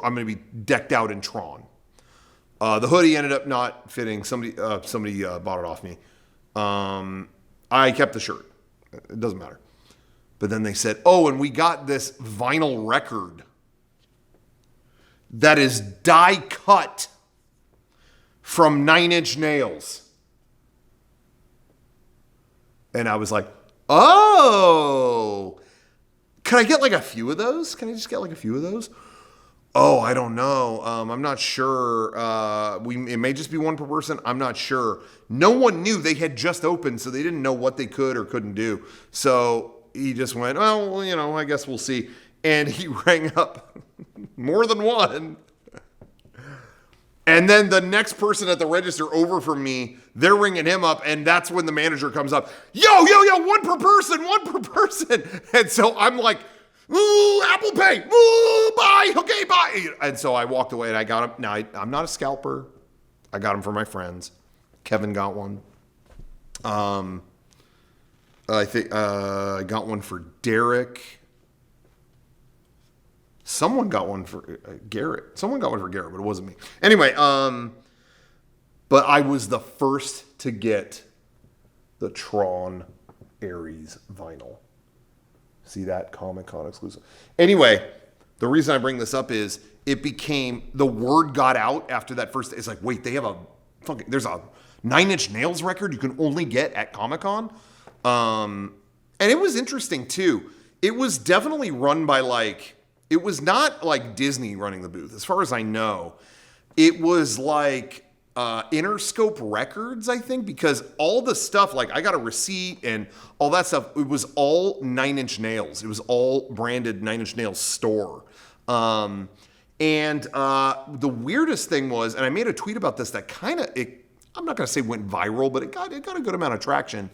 I'm going to be decked out in Tron. The hoodie ended up not fitting. Somebody bought it off me. I kept the shirt. It doesn't matter. But then they said, oh, and we got this vinyl record that is die cut from Nine Inch Nails. And I was like, oh, can I get like a few of those? Can I just get like a few of those? Oh, I don't know. I'm not sure. It may just be one per person. I'm not sure. No one knew. They had just opened, so they didn't know what they could or couldn't do. So he just went, well, you know, I guess we'll see. And he rang up more than one. And then the next person at the register over from me, they're ringing him up, and that's when the manager comes up. Yo, one per person. And so I'm like, ooh, Apple Pay. Ooh, bye. Okay, bye. And so I walked away and I got him. Now, I'm not a scalper. I got them for my friends. Kevin got one. I think I got one for Derek. Someone got one for Garrett. Someone got one for Garrett, but it wasn't me. Anyway, but I was the first to get the Tron Ares vinyl. See that? Comic-Con exclusive. Anyway, the reason I bring this up is it became, the word got out after that first, it's like, wait, they have there's a Nine Inch Nails record you can only get at Comic-Con. And it was interesting too. It was definitely run by it was not like Disney running the booth. As far as I know, it was like Interscope Records, I think, because all the stuff, like I got a receipt and all that stuff, it was all Nine Inch Nails. It was all branded Nine Inch Nails store. And the weirdest thing was, and I made a tweet about this that kind of, I'm not going to say went viral, but it got a good amount of traction,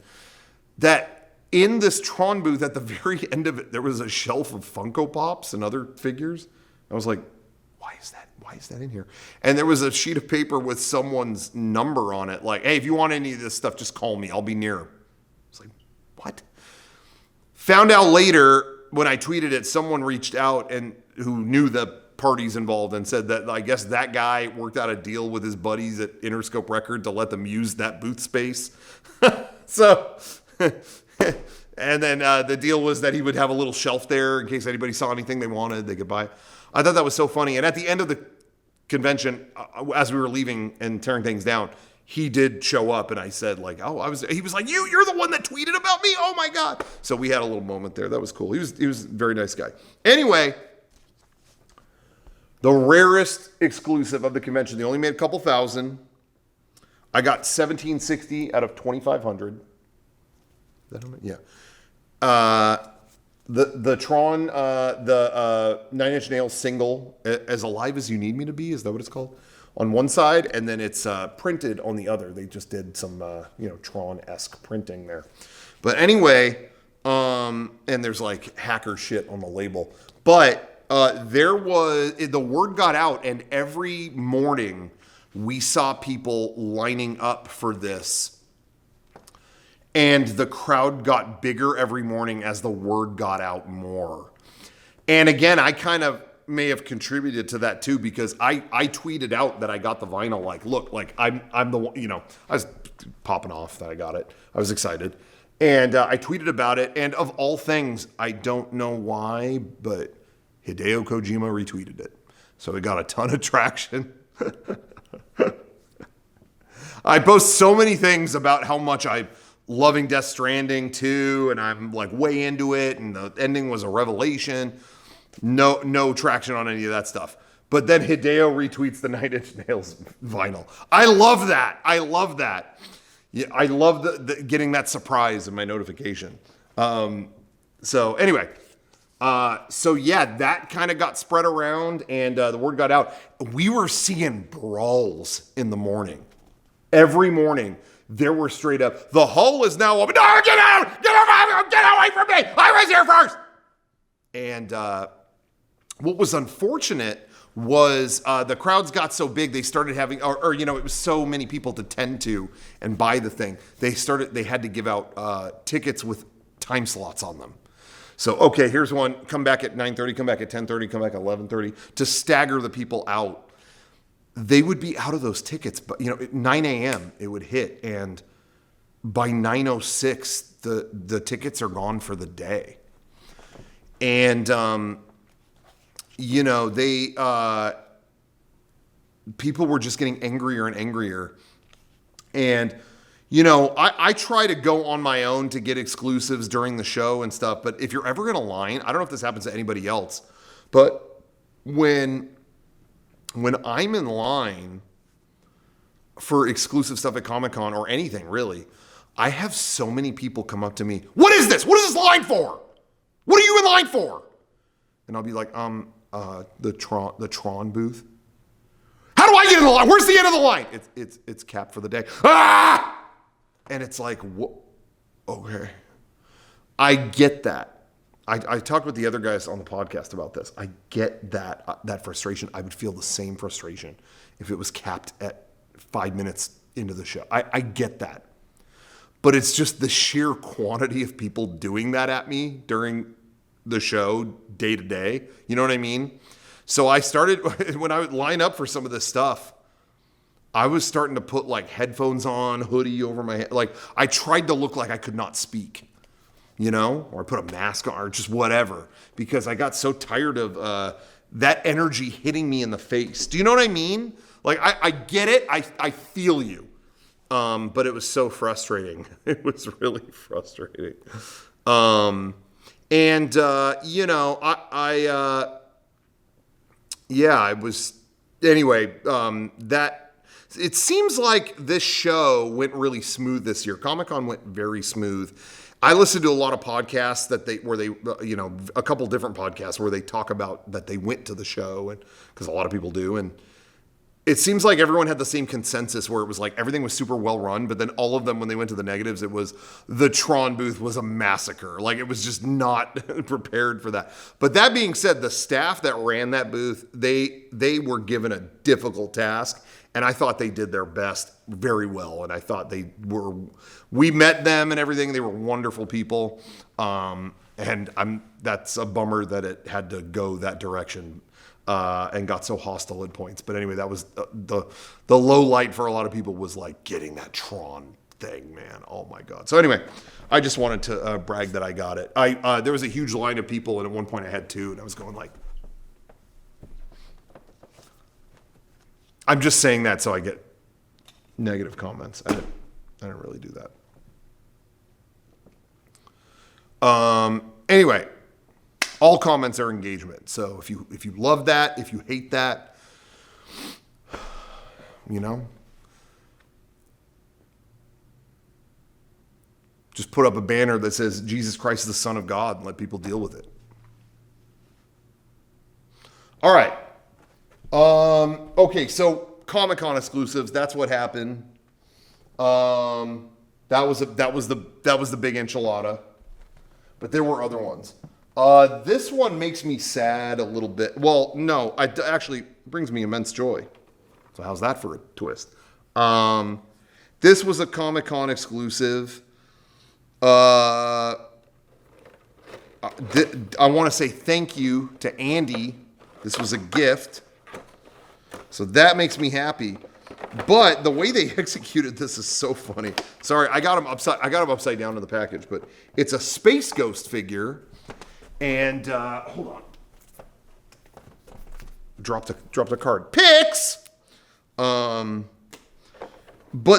that in this Tron booth at the very end of it, there was a shelf of Funko Pops and other figures. I was like, why is that in here? And there was a sheet of paper with someone's number on it. Like, hey, if you want any of this stuff, just call me. I'll be near. I was like, what? Found out later when I tweeted it, someone reached out and who knew the parties involved and said that I guess that guy worked out a deal with his buddies at Interscope Record to let them use that booth space. So... and then the deal was that he would have a little shelf there in case anybody saw anything they wanted, they could buy. I thought that was so funny. And at the end of the convention, as we were leaving and tearing things down, he did show up, and I said, like, he was like, you're the one that tweeted about me? Oh my God. So we had a little moment there. That was cool. He was a very nice guy. Anyway, the rarest exclusive of the convention. They only made a couple thousand. I got 1760 out of 2,500. Yeah. The Tron, the Nine Inch Nails single, As Alive as You Need Me to Be, is that what it's called? On one side, and then it's printed on the other. They just did some, Tron-esque printing there. But anyway, and there's like hacker shit on the label. But the word got out, and every morning we saw people lining up for this. And the crowd got bigger every morning as the word got out more. And again, I kind of may have contributed to that too, because I tweeted out that I got the vinyl. Like, look, like I'm the one, I was popping off that I got it. I was excited. And I tweeted about it. And of all things, I don't know why, but Hideo Kojima retweeted it. So it got a ton of traction. I post so many things about how much I'm loving Death Stranding too, and I'm like way into it, and the ending was a revelation. No traction on any of that stuff. But then Hideo retweets the Nine Inch Nails vinyl. I love that. Yeah, I love the getting that surprise in my notification. So anyway, that kind of got spread around, and the word got out. We were seeing brawls in the morning. Every morning, there were straight up, the hall is now open. No, get out! Get away from me! I was here first! And what was unfortunate was the crowds got so big, they started having, it was so many people to tend to and buy the thing. They had to give out tickets with time slots on them. So, okay, here's one. Come back at 9:30, come back at 10:30, come back at 11:30 to stagger the people out. They would be out of those tickets, but at 9 a.m. it would hit, and by 9:06 the tickets are gone for the day. And people were just getting angrier and angrier. And I try to go on my own to get exclusives during the show and stuff, but if you're ever in a line, I don't know if this happens to anybody else, but when I'm in line for exclusive stuff at Comic-Con or anything really, I have so many people come up to me, what is this? What is this line for? What are you in line for? And I'll be like, the Tron booth. How do I get in the line? Where's the end of the line? It's capped for the day. Ah! And it's like, what? Okay. I get that. I talked with the other guys on the podcast about this. I get that frustration. I would feel the same frustration if it was capped at 5 minutes into the show. I get that. But it's just the sheer quantity of people doing that at me during the show day to day. You know what I mean? So I started, when I would line up for some of this stuff, I was starting to put like headphones on, hoodie over my head. Like I tried to look like I could not speak, or I put a mask on or just whatever, because I got so tired of that energy hitting me in the face. Do you know what I mean? Like I get it. I feel you. But it was so frustrating. It was really frustrating. I was, anyway, that, it seems like this show went really smooth this year. Comic-Con went very smooth. I listened to a lot of podcasts a couple different podcasts where they talk about that they went to the show, and because a lot of people do, and it seems like everyone had the same consensus where it was like everything was super well run, but then all of them, when they went to the negatives, it was the Tron booth was a massacre. Like it was just not prepared for that. But that being said, the staff that ran that booth, they were given a difficult task, and I thought they did their best very well. And I thought we met them and everything. They were wonderful people. That's a bummer that it had to go that direction. And got so hostile at points. But anyway, that was the low light for a lot of people, was like getting that Tron thing, man. Oh my God. So anyway, I just wanted to brag that I got it. There was a huge line of people, and at one point I had two, and I was going like, I'm just saying that so I get negative comments. I didn't really do that. Anyway. All comments are engagement. So if you love that, if you hate that, just put up a banner that says Jesus Christ is the Son of God and let people deal with it. All right. Okay, so Comic-Con exclusives, that's what happened. That was the big enchilada. But there were other ones. This one makes me sad a little bit. Well, no, it actually brings me immense joy. So how's that for a twist? This was a Comic-Con exclusive. I want to say thank you to Andy. This was a gift. So that makes me happy. But the way they executed this is so funny. Sorry, I got him upside down in the package, but it's a Space Ghost figure. And hold on, dropped a card. Pix. But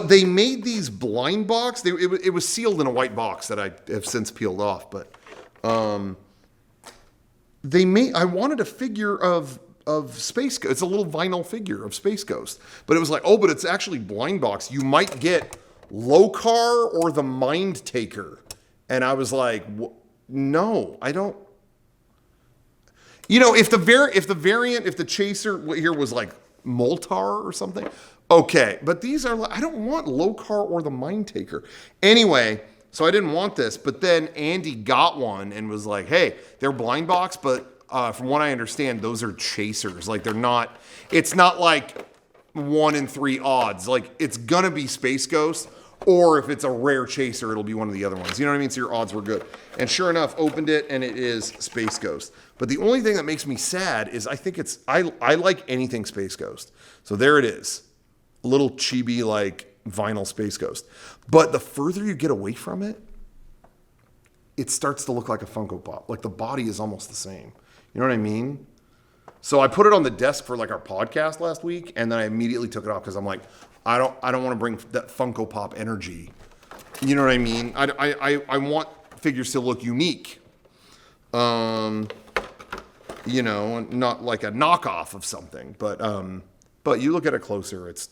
they made these blind box. It was sealed in a white box that I have since peeled off. But I wanted a figure of Space Ghost. It's a little vinyl figure of Space Ghost. But it was like, but it's actually blind box. You might get Lokar or the Mind Taker And I was like, no, I don't. You know, if the chaser here was like Moltar or something, okay. But these are, I don't want Lokar or the Mind Taker. Anyway, so I didn't want this. But then Andy got one and was like, hey, they're blind box, but from what I understand, those are chasers. Like it's not like 1 in 3 odds. Like it's gonna be Space Ghost, or if it's a rare chaser, it'll be one of the other ones. You know what I mean? So your odds were good. And sure enough, opened it and it is Space Ghost. But the only thing that makes me sad is I like anything Space Ghost. So there it is. A little chibi like vinyl Space Ghost. But the further you get away from it, it starts to look like a Funko Pop. Like the body is almost the same. You know what I mean? So I put it on the desk for like our podcast last week, and then I immediately took it off because I'm like, I don't want to bring that Funko Pop energy. You know what I mean? I want figures to look unique. You know, not like a knockoff of something. But you look at it closer, it's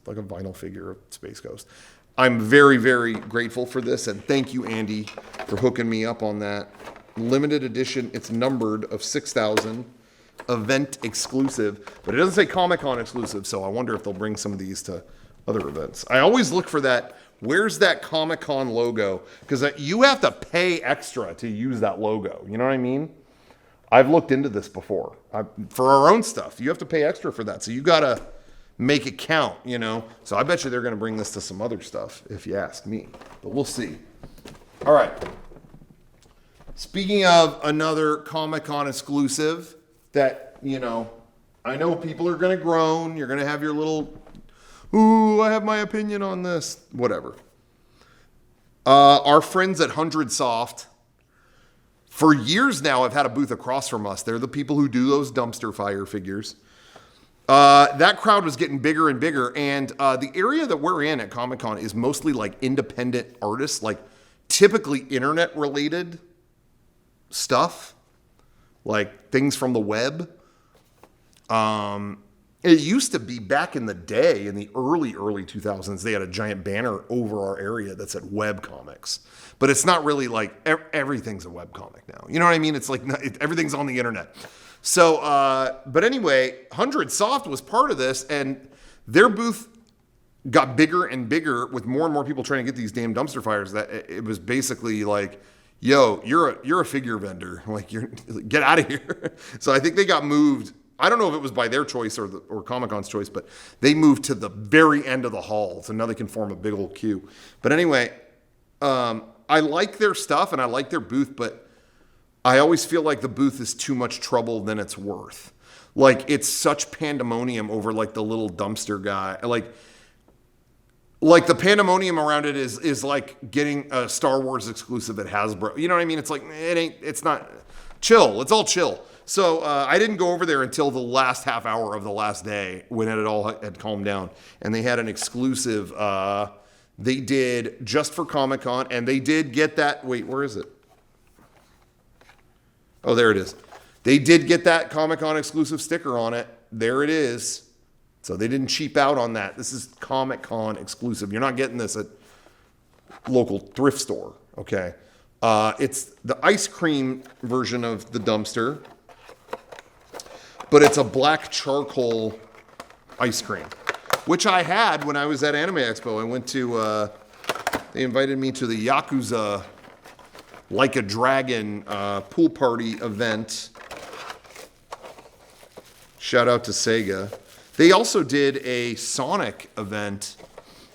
like a vinyl figure of Space Ghost. I'm very, very grateful for this, and thank you, Andy, for hooking me up on that. Limited edition, it's numbered of 6,000. Event exclusive, but it doesn't say Comic-Con exclusive, so I wonder if they'll bring some of these to other events. I always look for that. Where's that Comic-Con logo? Because you have to pay extra to use that logo. You know what I mean? I've looked into this before. For our own stuff, you have to pay extra for that. So you got to make it count, you know? So I bet you they're going to bring this to some other stuff, if you ask me. But we'll see. All right. Speaking of another Comic-Con exclusive that, you know, I know people are going to groan. You're going to have your little, ooh, I have my opinion on this. Whatever. Our friends at 100 Soft, for years now, have had a booth across from us. They're the people who do those dumpster fire figures. That crowd was getting bigger and bigger. And the area that we're in at Comic-Con is mostly like independent artists, like typically internet-related stuff. Like things from the web. It used to be back in the day, in the early 2000s, they had a giant banner over our area that said web comics. But it's not really like everything's a web comic now. You know what I mean? It's like everything's on the internet. So, but anyway, 100 Soft was part of this, and their booth got bigger and bigger with more and more people trying to get these damn dumpster fires. That it was basically like, yo, you're a figure vendor. Like, get out of here. So I think they got moved. I don't know if it was by their choice or Comic-Con's choice, but they moved to the very end of the hall. So now they can form a big old queue. But anyway, I like their stuff and I like their booth, but I always feel like the booth is too much trouble than it's worth. Like, it's such pandemonium over like the little dumpster guy. Like the pandemonium around it is like getting a Star Wars exclusive at Hasbro. You know what I mean? It's like, it's not chill. It's all chill. So I didn't go over there until the last half hour of the last day when it all had calmed down. And they had an exclusive they did just for Comic-Con. And they did get that. Wait, where is it? Oh, there it is. They did get that Comic-Con exclusive sticker on it. There it is. So they didn't cheap out on that. This is Comic-Con exclusive. You're not getting this at local thrift store, okay? It's the ice cream version of the dumpster, but it's a black charcoal ice cream, which I had when I was at Anime Expo. I went to, they invited me to the Yakuza Like a Dragon pool party event. Shout out to Sega. They also did a Sonic event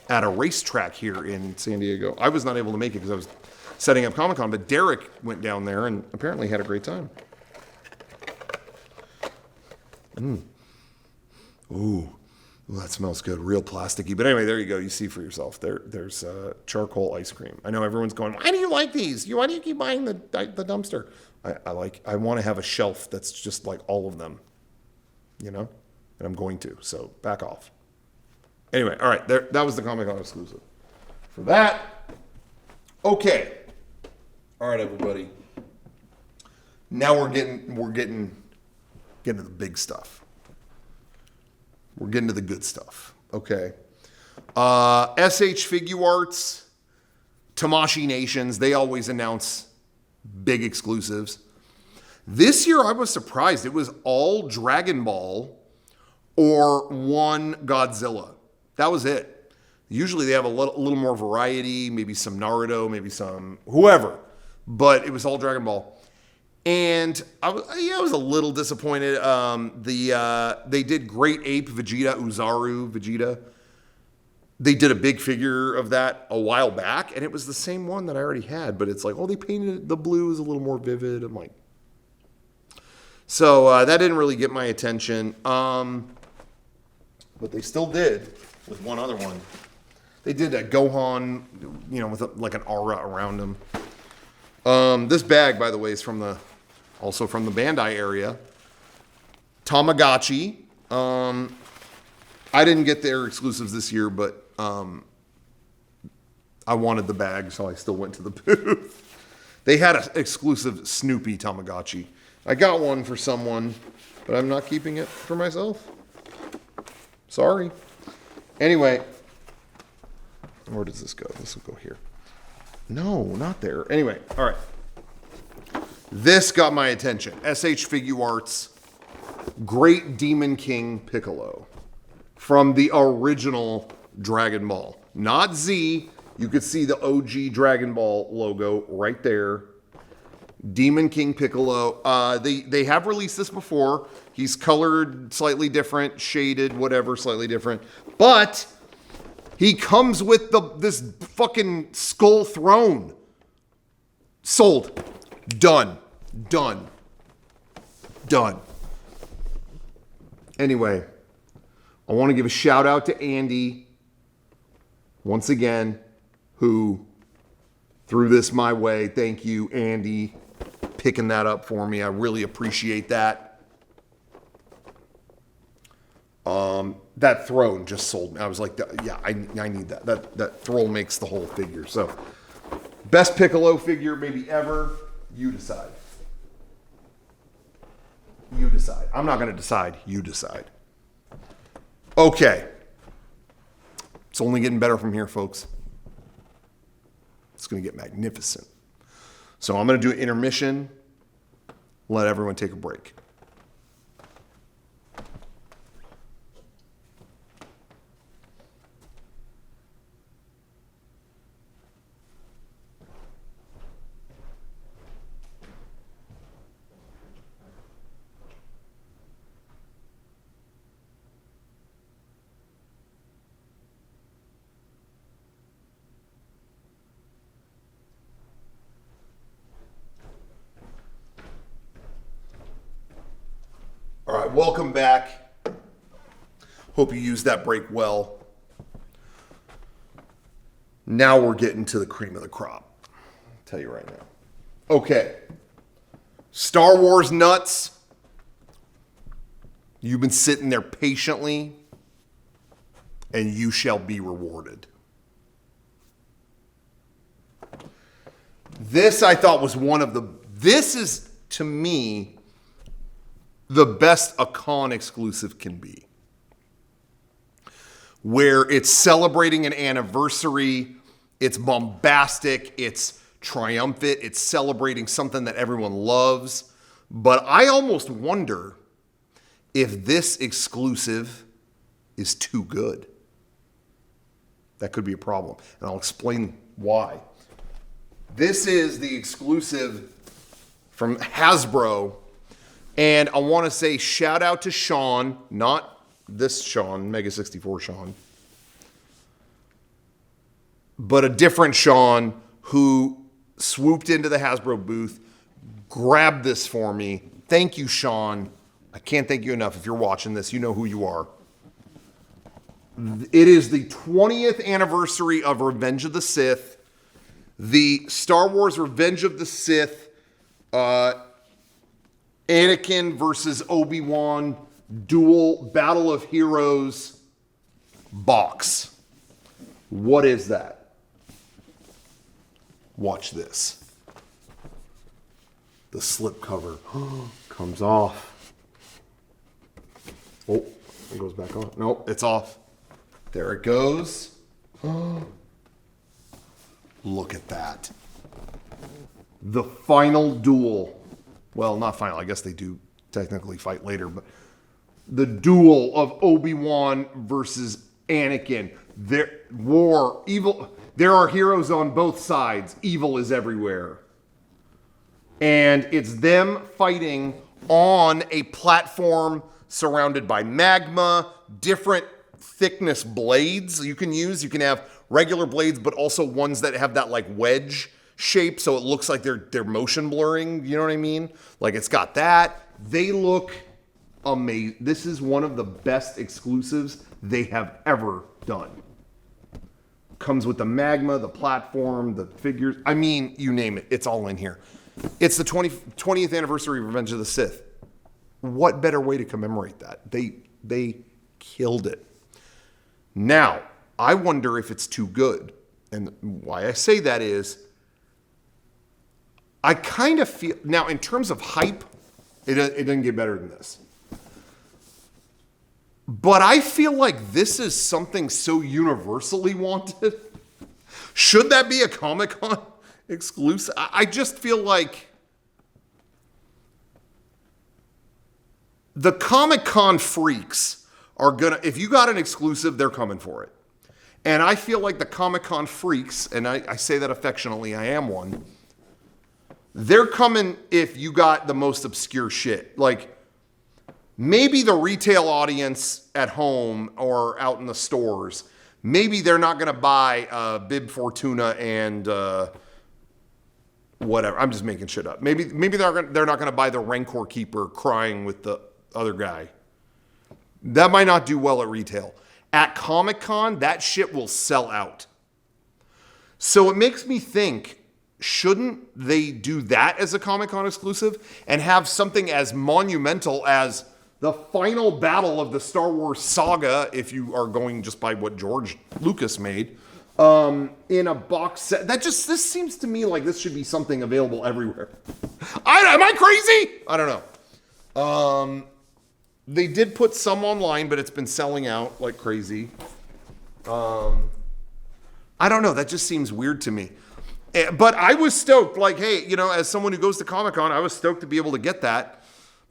at a racetrack here in San Diego. I was not able to make it because I was setting up Comic-Con, but Derek went down there and apparently had a great time. Ooh, that smells good. Real plasticky. But anyway, there you go. You see for yourself. There's charcoal ice cream. I know everyone's going, why do you like these? Why do you keep buying the dumpster? I want to have a shelf that's just like all of them, you know? And I'm going to, so back off. Anyway, all right, that was the Comic-Con exclusive. For that, okay. All right, everybody. Now we're getting to the big stuff. We're getting to the good stuff. Okay. SH Figuarts Tamashii Nations, they always announce big exclusives. This year, I was surprised. It was all Dragon Ball or one Godzilla. That was it. Usually they have a little more variety, maybe some Naruto, maybe some whoever. But it was all Dragon Ball. And I was a little disappointed. They did Great Ape Vegeta, Uzaru Vegeta. They did a big figure of that a while back, and it was the same one that I already had. But it's like, oh, they painted the blue is a little more vivid. I'm like, so that didn't really get my attention. But they still did with one other one. They did a Gohan, with like an aura around him. This bag, by the way, is also from the Bandai area. Tamagotchi. I didn't get their exclusives this year, but I wanted the bag, so I still went to the booth. They had an exclusive Snoopy Tamagotchi. I got one for someone, but I'm not keeping it for myself. Sorry. Anyway, where does this go? This will go here. No, not there. Anyway, all right. This got my attention. SH Figuarts, Great Demon King Piccolo from the original Dragon Ball. Not Z. You could see the OG Dragon Ball logo right there. Demon King Piccolo. They have released this before. He's colored slightly different, shaded, whatever, slightly different. But he comes with this fucking skull throne. Sold. Done. Anyway, I want to give a shout out to Andy, once again, who threw this my way. Thank you, Andy, picking that up for me. I really appreciate that. That throne just sold me. I was like, yeah, I need that. That throne makes the whole figure. So, best Piccolo figure maybe ever. You decide. I'm not going to decide. You decide. Okay. It's only getting better from here, folks. It's going to get magnificent. So I'm going to do an intermission. Let everyone take a break. All right, welcome back. Hope you used that break well. Now we're getting to the cream of the crop. I'll tell you right now. Okay. Star Wars nuts. You've been sitting there patiently, and you shall be rewarded. This I thought was this is, to me, the best a con exclusive can be. Where it's celebrating an anniversary, it's bombastic, it's triumphant, it's celebrating something that everyone loves. But I almost wonder if this exclusive is too good. That could be a problem. And I'll explain why. This is the exclusive from Hasbro. And I want to say shout out to Sean, not this Sean, Mega 64 Sean, but a different Sean who swooped into the Hasbro booth, grabbed this for me. Thank you, Sean. I can't thank you enough. If you're watching this, you know who you are. It is the 20th anniversary of Revenge of the Sith, the Star Wars Revenge of the Sith, Anakin versus Obi-Wan duel Battle of Heroes box. What is that? Watch this. The slip cover comes off. Oh, it goes back on. Nope, it's off. There it goes. Look at that. The final duel. Well, not final. I guess they do technically fight later, but the duel of Obi-Wan versus Anakin. Evil. There are heroes on both sides. Evil is everywhere. And it's them fighting on a platform surrounded by magma, different thickness blades you can use. You can have regular blades, but also ones that have that like wedge shape, so it looks like they're motion blurring. You know what I mean? Like it's got that. They look amazing. This is one of the best exclusives they have ever done. Comes with the magma, the platform, the figures. I mean, you name it. It's all in here. It's the 20th anniversary of Revenge of the Sith. What better way to commemorate that? They killed it. Now, I wonder if it's too good. And why I say that is, I kind of feel... Now, in terms of hype, it doesn't get better than this. But I feel like this is something so universally wanted. Should that be a Comic-Con exclusive? I just feel like the Comic-Con freaks are gonna, if you got an exclusive, they're coming for it. And I feel like the Comic-Con freaks, and I say that affectionately, I am one, they're coming if you got the most obscure shit. Like, maybe the retail audience at home or out in the stores, maybe they're not going to buy Bib Fortuna and whatever. I'm just making shit up. Maybe they're not going to buy the Rancor Keeper crying with the other guy. That might not do well at retail. At Comic-Con, that shit will sell out. So it makes me think, shouldn't they do that as a Comic-Con exclusive and have something as monumental as the final battle of the Star Wars saga, if you are going just by what George Lucas made, in a box set? This seems to me like this should be something available everywhere. Am I crazy? I don't know. They did put some online, but it's been selling out like crazy. I don't know. That just seems weird to me. But I was stoked. Like, hey, as someone who goes to Comic-Con, I was stoked to be able to get that.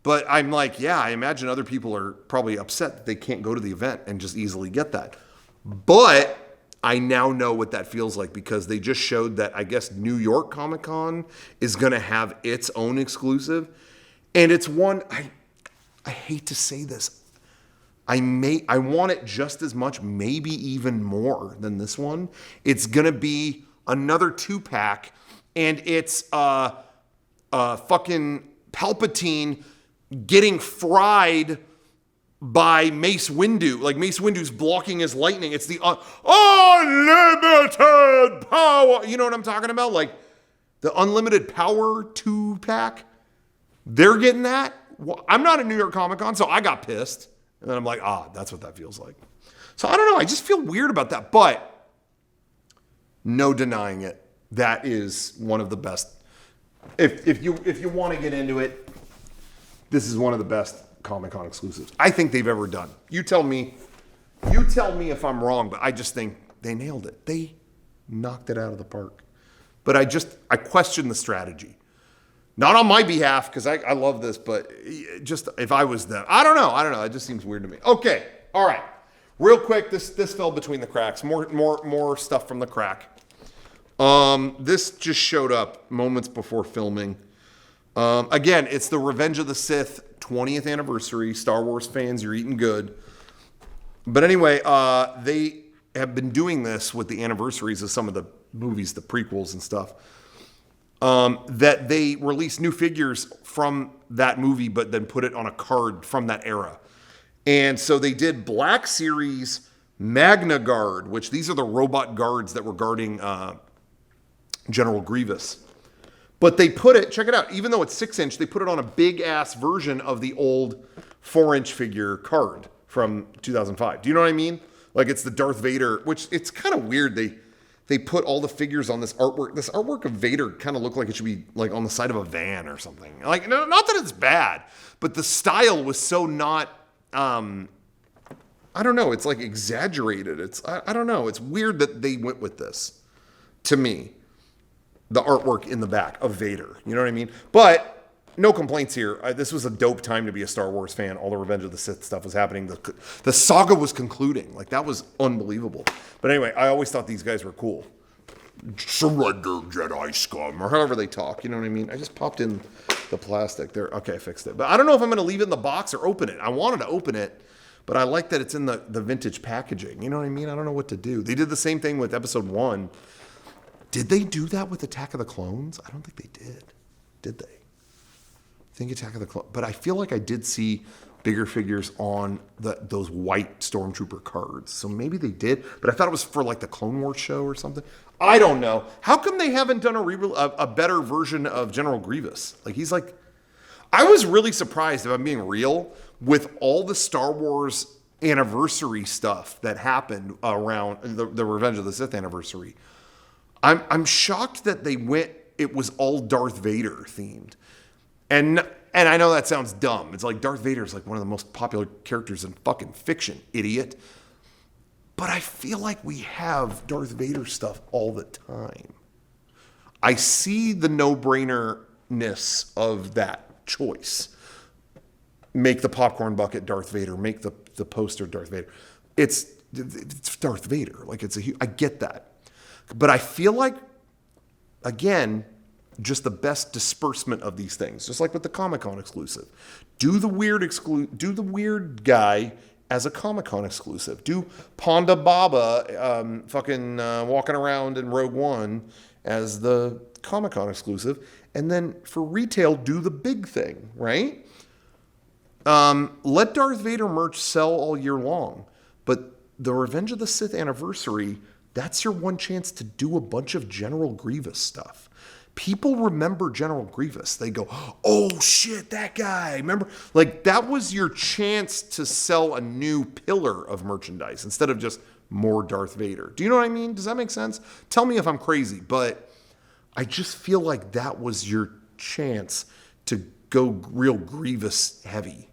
But I'm like, yeah, I imagine other people are probably upset that they can't go to the event and just easily get that. But I now know what that feels like, because they just showed that, I guess, New York Comic-Con is going to have its own exclusive. And it's one, I hate to say this, I want it just as much, maybe even more than this one. It's going to be another 2-pack, and it's fucking Palpatine getting fried by Mace Windu. Like, Mace Windu's blocking his lightning. It's the unlimited power. You know what I'm talking about? Like, the unlimited power 2-pack. They're getting that. Well, I'm not at New York Comic-Con, so I got pissed. And then I'm like, that's what that feels like. So I don't know. I just feel weird about that. But no denying it. That is one of the best. If you want to get into it, this is one of the best Comic-Con exclusives I think they've ever done. You tell me if I'm wrong, but I just think they nailed it. They knocked it out of the park. But I question the strategy. Not on my behalf, because I love this, but just if I was them. I don't know. It just seems weird to me. Okay. All right. Real quick, this fell between the cracks. More stuff from the crack. This just showed up moments before filming. Again, it's the Revenge of the Sith 20th anniversary. Star Wars fans, you're eating good. But anyway, they have been doing this with the anniversaries of some of the movies, the prequels and stuff. That they release new figures from that movie, but then put it on a card from that era. And so they did Black Series Magna Guard, which these are the robot guards that were guarding General Grievous. But they put it, check it out, even though it's 6-inch, they put it on a big-ass version of the old 4-inch figure card from 2005. Do you know what I mean? Like, it's the Darth Vader, which it's kind of weird. They put all the figures on this artwork. This artwork of Vader kind of looked like it should be like on the side of a van or something. Like, not that it's bad, but the style was so not, I don't know. It's like exaggerated. I don't know. It's weird that they went with this, to me. the artwork in the back of Vader. You know what I mean? But no complaints here. This was a dope time to be a Star Wars fan. All the Revenge of the Sith stuff was happening. The saga was concluding. Like, that was unbelievable. But anyway, I always thought these guys were cool. Surrender, Jedi scum, or however they talk. You know what I mean? I just popped in the plastic there. Okay, I fixed it. But I don't know if I'm going to leave it in the box or open it. I wanted to open it, but I like that it's in the vintage packaging. You know what I mean? I don't know what to do. They did the same thing with episode 1. Did they do that with Attack of the Clones? I don't think they did. Did they? I think Attack of the Clones. But I feel like I did see bigger figures on those white Stormtrooper cards. So maybe they did. But I thought it was for like the Clone Wars show or something. I don't know. How come they haven't done a better version of General Grievous? Like, he's like... I was really surprised, if I'm being real, with all the Star Wars anniversary stuff that happened around the Revenge of the Sith anniversary. I'm shocked that it was all Darth Vader themed. And I know that sounds dumb. It's like Darth Vader is like one of the most popular characters in fucking fiction, idiot. But I feel like we have Darth Vader stuff all the time. I see the no-brainerness of that choice. Make the popcorn bucket Darth Vader. Make the poster Darth Vader. It's Darth Vader. Like, I get that. But I feel like, again, just the best disbursement of these things. Just like with the Comic-Con exclusive. Do the weird guy as a Comic-Con exclusive. Do Ponda Baba walking around in Rogue One as the Comic-Con exclusive. And then for retail, do the big thing, right? Let Darth Vader merch sell all year long. But the Revenge of the Sith anniversary, that's your one chance to do a bunch of General Grievous stuff. People remember General Grievous. They go, oh shit, that guy. Remember? Like, that was your chance to sell a new pillar of merchandise instead of just more Darth Vader. Do you know what I mean? Does that make sense? Tell me if I'm crazy, but I just feel like that was your chance to go real Grievous heavy.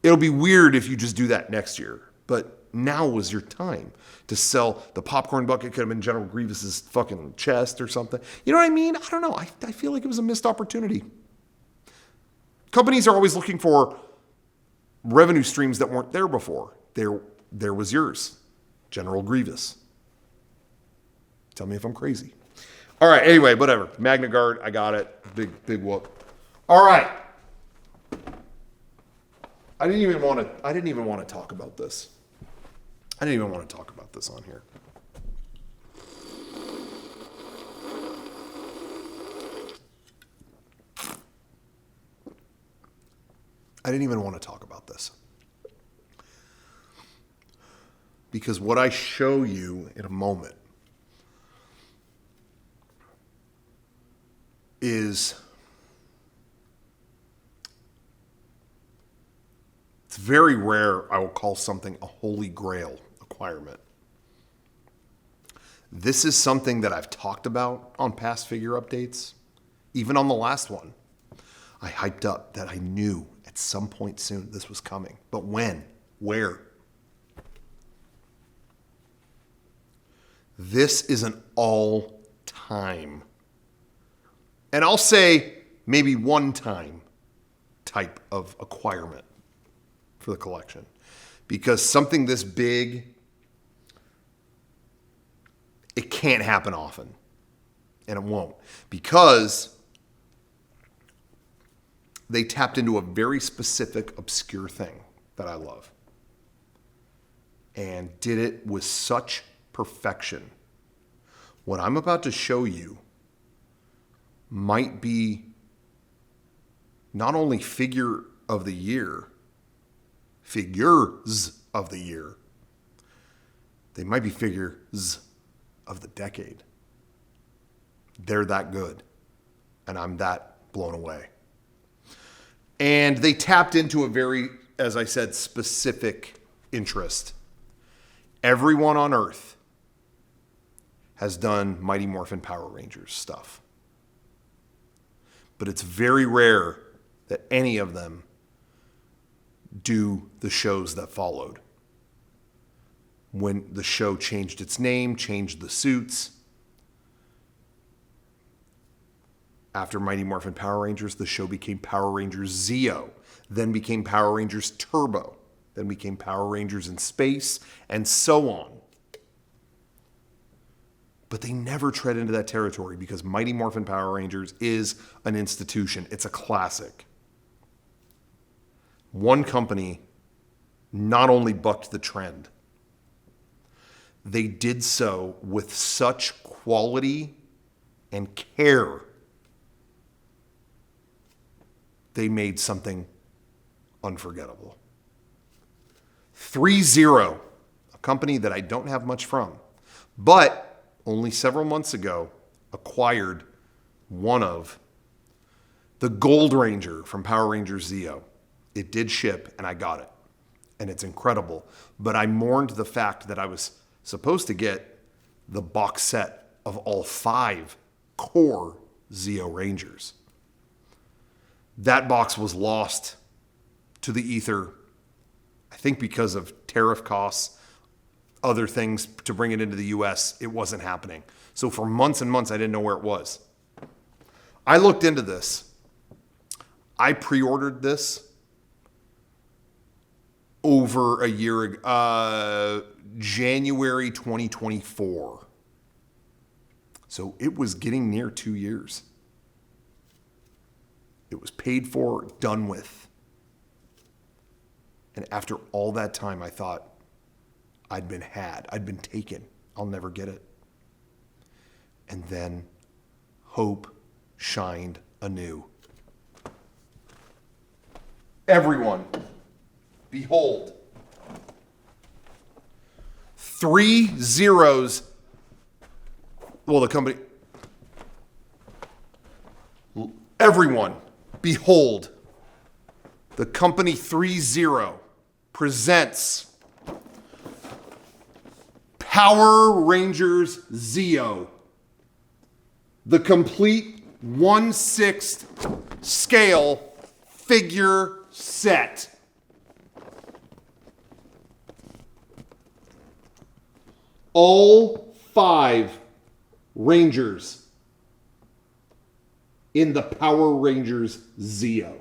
It'll be weird if you just do that next year, but now was your time to sell. The popcorn bucket could have been General Grievous's fucking chest or something. You know what I mean? I don't know. I feel like it was a missed opportunity. Companies are always looking for revenue streams that weren't there before. There was yours, General Grievous. Tell me if I'm crazy. All right. Anyway, whatever. Magna Guard. I got it. Big whoop. All right. I didn't even want to talk about this. I didn't even want to talk about this on here. I didn't even want to talk about this. Because what I show you in a moment is, it's very rare I will call something a holy grail acquirement. This is something that I've talked about on past figure updates. Even on the last one, I hyped up that I knew at some point soon this was coming. But when? Where? This is an all-time, and I'll say maybe one-time type of acquirement for the collection. Because something this big, it can't happen often. And it won't. Because they tapped into a very specific, obscure thing that I love. And did it with such perfection. What I'm about to show you might be not only figure of the year, figures of the year, they might be figures of the decade. They're that good. And I'm that blown away. And they tapped into a very, as I said, specific interest. Everyone on Earth has done Mighty Morphin Power Rangers stuff. But it's very rare that any of them do the shows that followed. When the show changed its name, changed the suits, After Mighty Morphin Power Rangers, the show became Power Rangers Zeo, then became Power Rangers Turbo, then became Power Rangers in Space, and so on. But they never tread into that territory because Mighty Morphin Power Rangers is an institution. It's a classic. One company not only bucked the trend, they did so with such quality and care. They made something unforgettable. 3Zero, a company that I don't have much from, but only several months ago acquired one of the Gold Ranger from Power Rangers Zeo. It did ship and I got it. And it's incredible. But I mourned the fact that I was supposed to get the box set of all 5 core Zeo Rangers. That box was lost to the ether, I think because of tariff costs, other things to bring it into the US. It wasn't happening. So for months and months, I didn't know where it was. I looked into this. I pre-ordered this over a year ago, January 2024. So it was getting near 2 years. It was paid for, done with. And after all that time, I thought I'd been had. I'd been taken. I'll never get it. And then hope shined anew. Everyone, behold, 3 zeros. Well, the company. Everyone, behold, the company 3Zero presents Power Rangers Zeo, the complete 1/6 scale figure set. All 5 Rangers in the Power Rangers Zeo.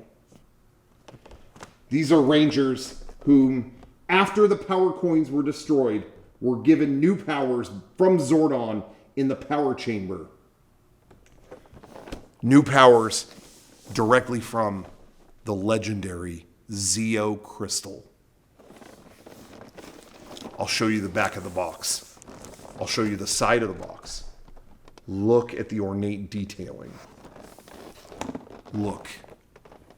These are Rangers whom, after the power coins were destroyed, were given new powers from Zordon in the power chamber. New powers directly from the legendary Zeo Crystal. I'll show you the back of the box. I'll show you the side of the box. Look at the ornate detailing. Look.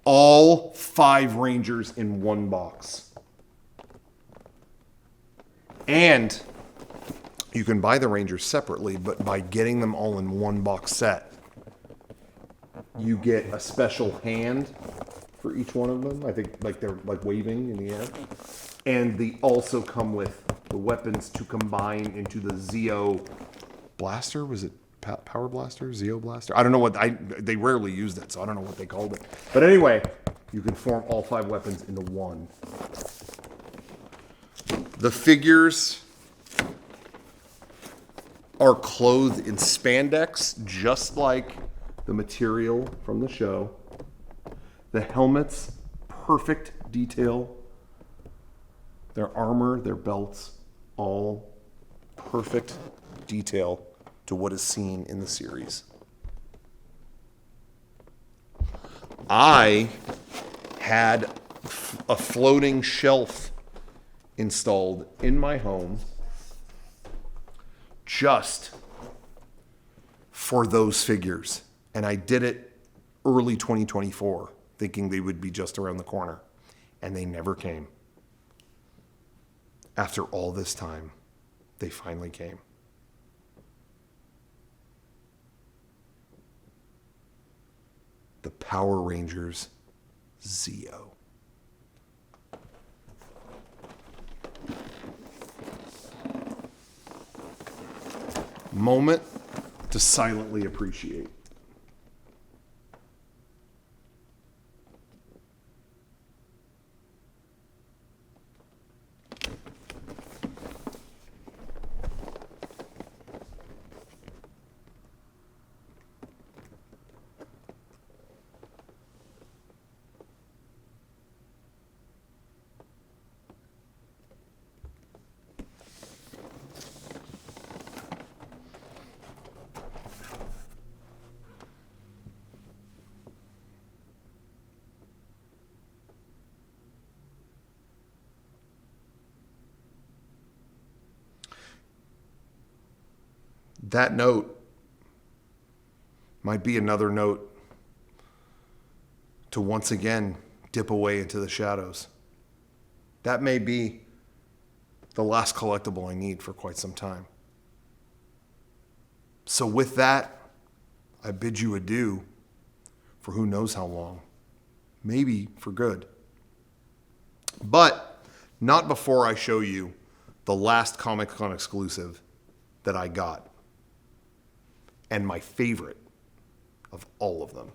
All 5 Rangers in one box. And you can buy the Rangers separately, but by getting them all in one box set, you get a special hand for each one of them. I think like they're like waving in the air. And they also come with the weapons to combine into the Zeo Blaster. Was it Power Blaster? Zeo Blaster? I don't know what, they rarely used it, so I don't know what they called it. But anyway, you can form all 5 weapons into one. The figures are clothed in spandex, just like the material from the show. The helmets, perfect detail. Their armor, their belts, all perfect detail to what is seen in the series. I had a floating shelf installed in my home just for those figures. And I did it early 2024, thinking they would be just around the corner. And they never came. After all this time, they finally came. The Power Rangers Zeo. Moment to silently appreciate. that note might be another note to once again dip away into the shadows. That may be the last collectible I need for quite some time. So with that, I bid you adieu for who knows how long. Maybe for good. But not before I show you the last Comic-Con exclusive that I got. And my favorite of all of them.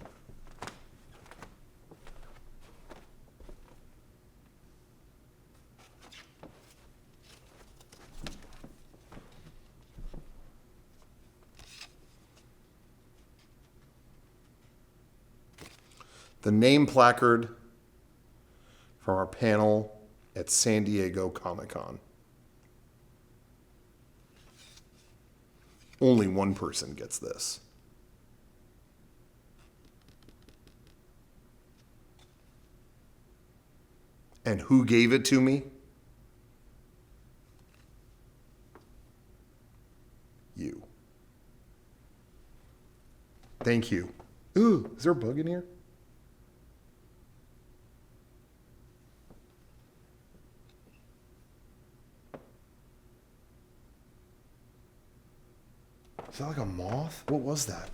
The name placard from our panel at San Diego Comic-Con. Only one person gets this. And who gave it to me? You. Thank you. Ooh, is there a bug in here? Is that like a moth? What was that?